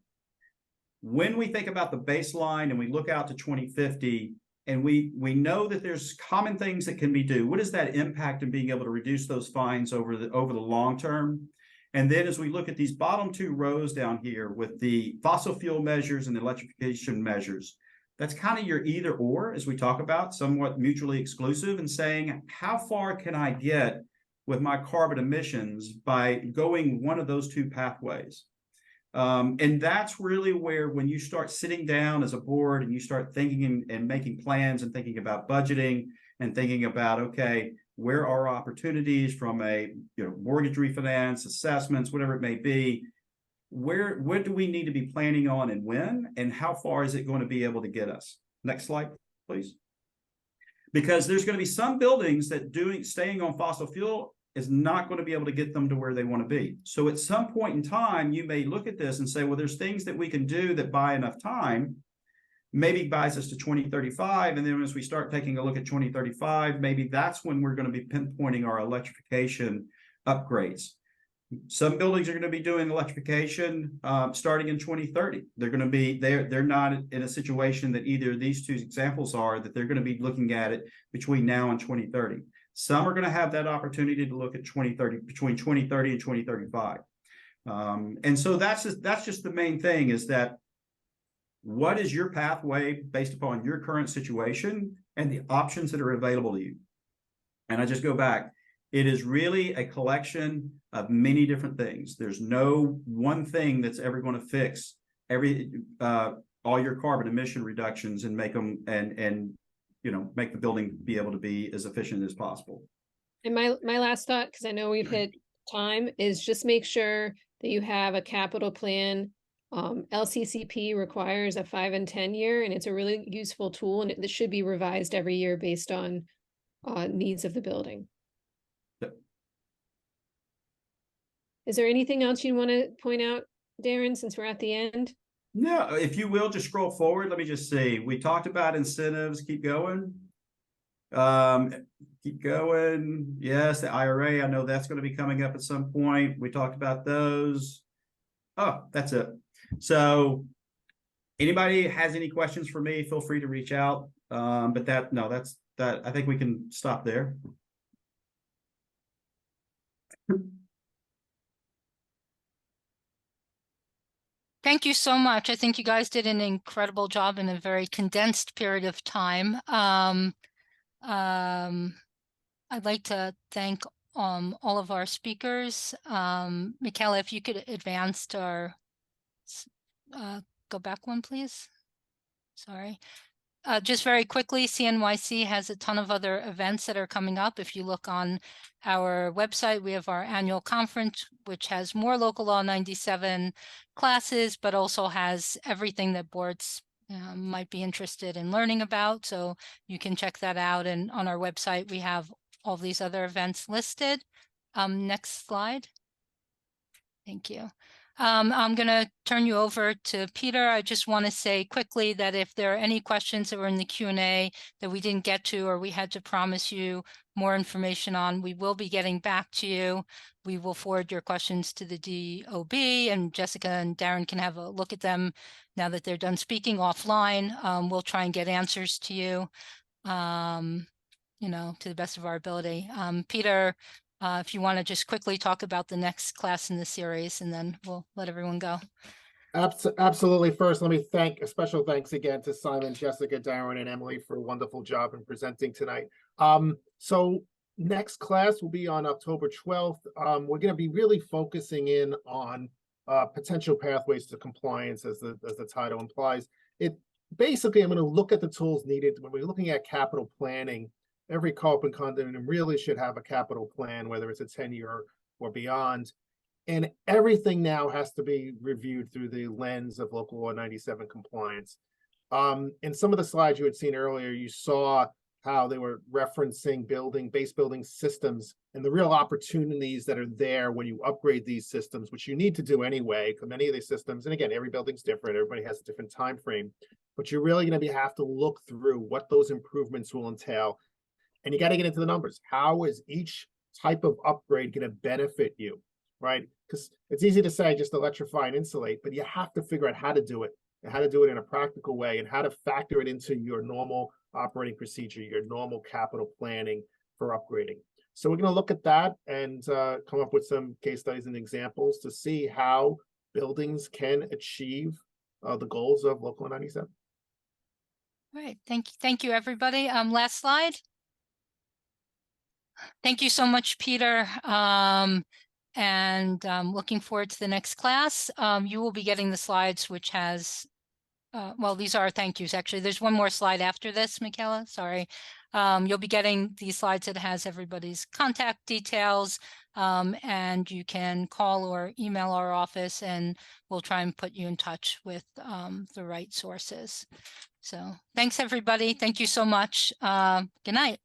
when we think about the baseline and we look out to 2050, and we know that there's common things that can be done. What is that impact in being able to reduce those fines over the long term? And then as we look at these bottom two rows down here with the fossil fuel measures and the electrification measures, that's kind of your either or, as we talk about, somewhat mutually exclusive, and saying, how far can I get with my carbon emissions by going one of those two pathways? And that's really where, when you start sitting down as a board and you start thinking and making plans and thinking about budgeting and thinking about, okay, where are opportunities from a mortgage refinance, assessments, whatever it may be, what do we need to be planning on and when, and how far is it going to be able to get us? Next slide, please. Because there's going to be some buildings that staying on fossil fuel is not going to be able to get them to where they want to be. So at some point in time, you may look at this and say, well, there's things that we can do that buy enough time, maybe buys us to 2035. And then as we start taking a look at 2035, maybe that's when we're going to be pinpointing our electrification upgrades. Some buildings are going to be doing electrification starting in 2030. They're going to be they're not in a situation that either of these two examples are, that they're going to be looking at it between now and 2030. Some are going to have that opportunity to look at 2030, between 2030 and 2035. And so that's just the main thing, is that what is your pathway based upon your current situation and the options that are available to you? And I just go back. It is really a collection of many different things. There's no one thing that's ever going to fix all your carbon emission reductions and make them and make the building be able to be as efficient as possible. And my last thought, because I know we've hit time, is just make sure that you have a capital plan. LCCP requires a 5 and 10 year, and it's a really useful tool, and it should be revised every year based on needs of the building. Is there anything else you want to point out, Darren, since we're at the end? No, if you will, just scroll forward. Let me just see. We talked about incentives. Keep going. Keep going. Yes, the IRA. I know that's going to be coming up at some point. We talked about those. Oh, that's it. So anybody has any questions for me, feel free to reach out. But that's that. I think we can stop there. Thank you so much. I think you guys did an incredible job in a very condensed period of time. I'd like to thank all of our speakers. Michaela, if you could advance to our, go back one, please. Sorry. Just very quickly, CNYC has a ton of other events that are coming up. If you look on our website, we have our annual conference, which has more Local Law 97 classes, but also has everything that boards might be interested in learning about. So you can check that out. And on our website, we have all these other events listed. Next slide. Thank you. I'm going to turn you over to Peter. I just want to say quickly that if there are any questions that were in the Q&A that we didn't get to, or we had to promise you more information on, we will be getting back to you. We will forward your questions to the DOB, and Jessica and Darren can have a look at them now that they're done speaking offline. We'll try and get answers to you, to the best of our ability. Peter, if you want to just quickly talk about the next class in the series, and then we'll let everyone go. Absolutely. First, let me thank a special thanks again to Simon, Jessica, Darren, and Emily for a wonderful job in presenting tonight. So next class will be on October 12th. We're going to be really focusing in on potential pathways to compliance, as the title implies. Basically, I'm going to look at the tools needed when we're looking at capital planning. Every co-op and condominium really should have a capital plan, whether it's a 10-year or beyond. And everything now has to be reviewed through the lens of Local Law 97 compliance. In some of the slides you had seen earlier, you saw how they were referencing base building systems and the real opportunities that are there when you upgrade these systems, which you need to do anyway, because many of these systems, and again, every building's different, everybody has a different time frame, but you're really going to have to look through what those improvements will entail. And you got to get into the numbers. How is each type of upgrade going to benefit you, right? Because it's easy to say just electrify and insulate, but you have to figure out how to do it, and how to do it in a practical way, and how to factor it into your normal operating procedure, your normal capital planning for upgrading. So we're going to look at that and come up with some case studies and examples to see how buildings can achieve the goals of Local 97. All right. Thank you, everybody. Last slide. Thank you so much, Peter. And looking forward to the next class. You will be getting the slides, which has, well, these are thank yous, actually. There's one more slide after this, Michaela, sorry. You'll be getting these slides that has everybody's contact details, and you can call or email our office and we'll try and put you in touch with the right sources. So thanks, everybody. Thank you so much. Good night.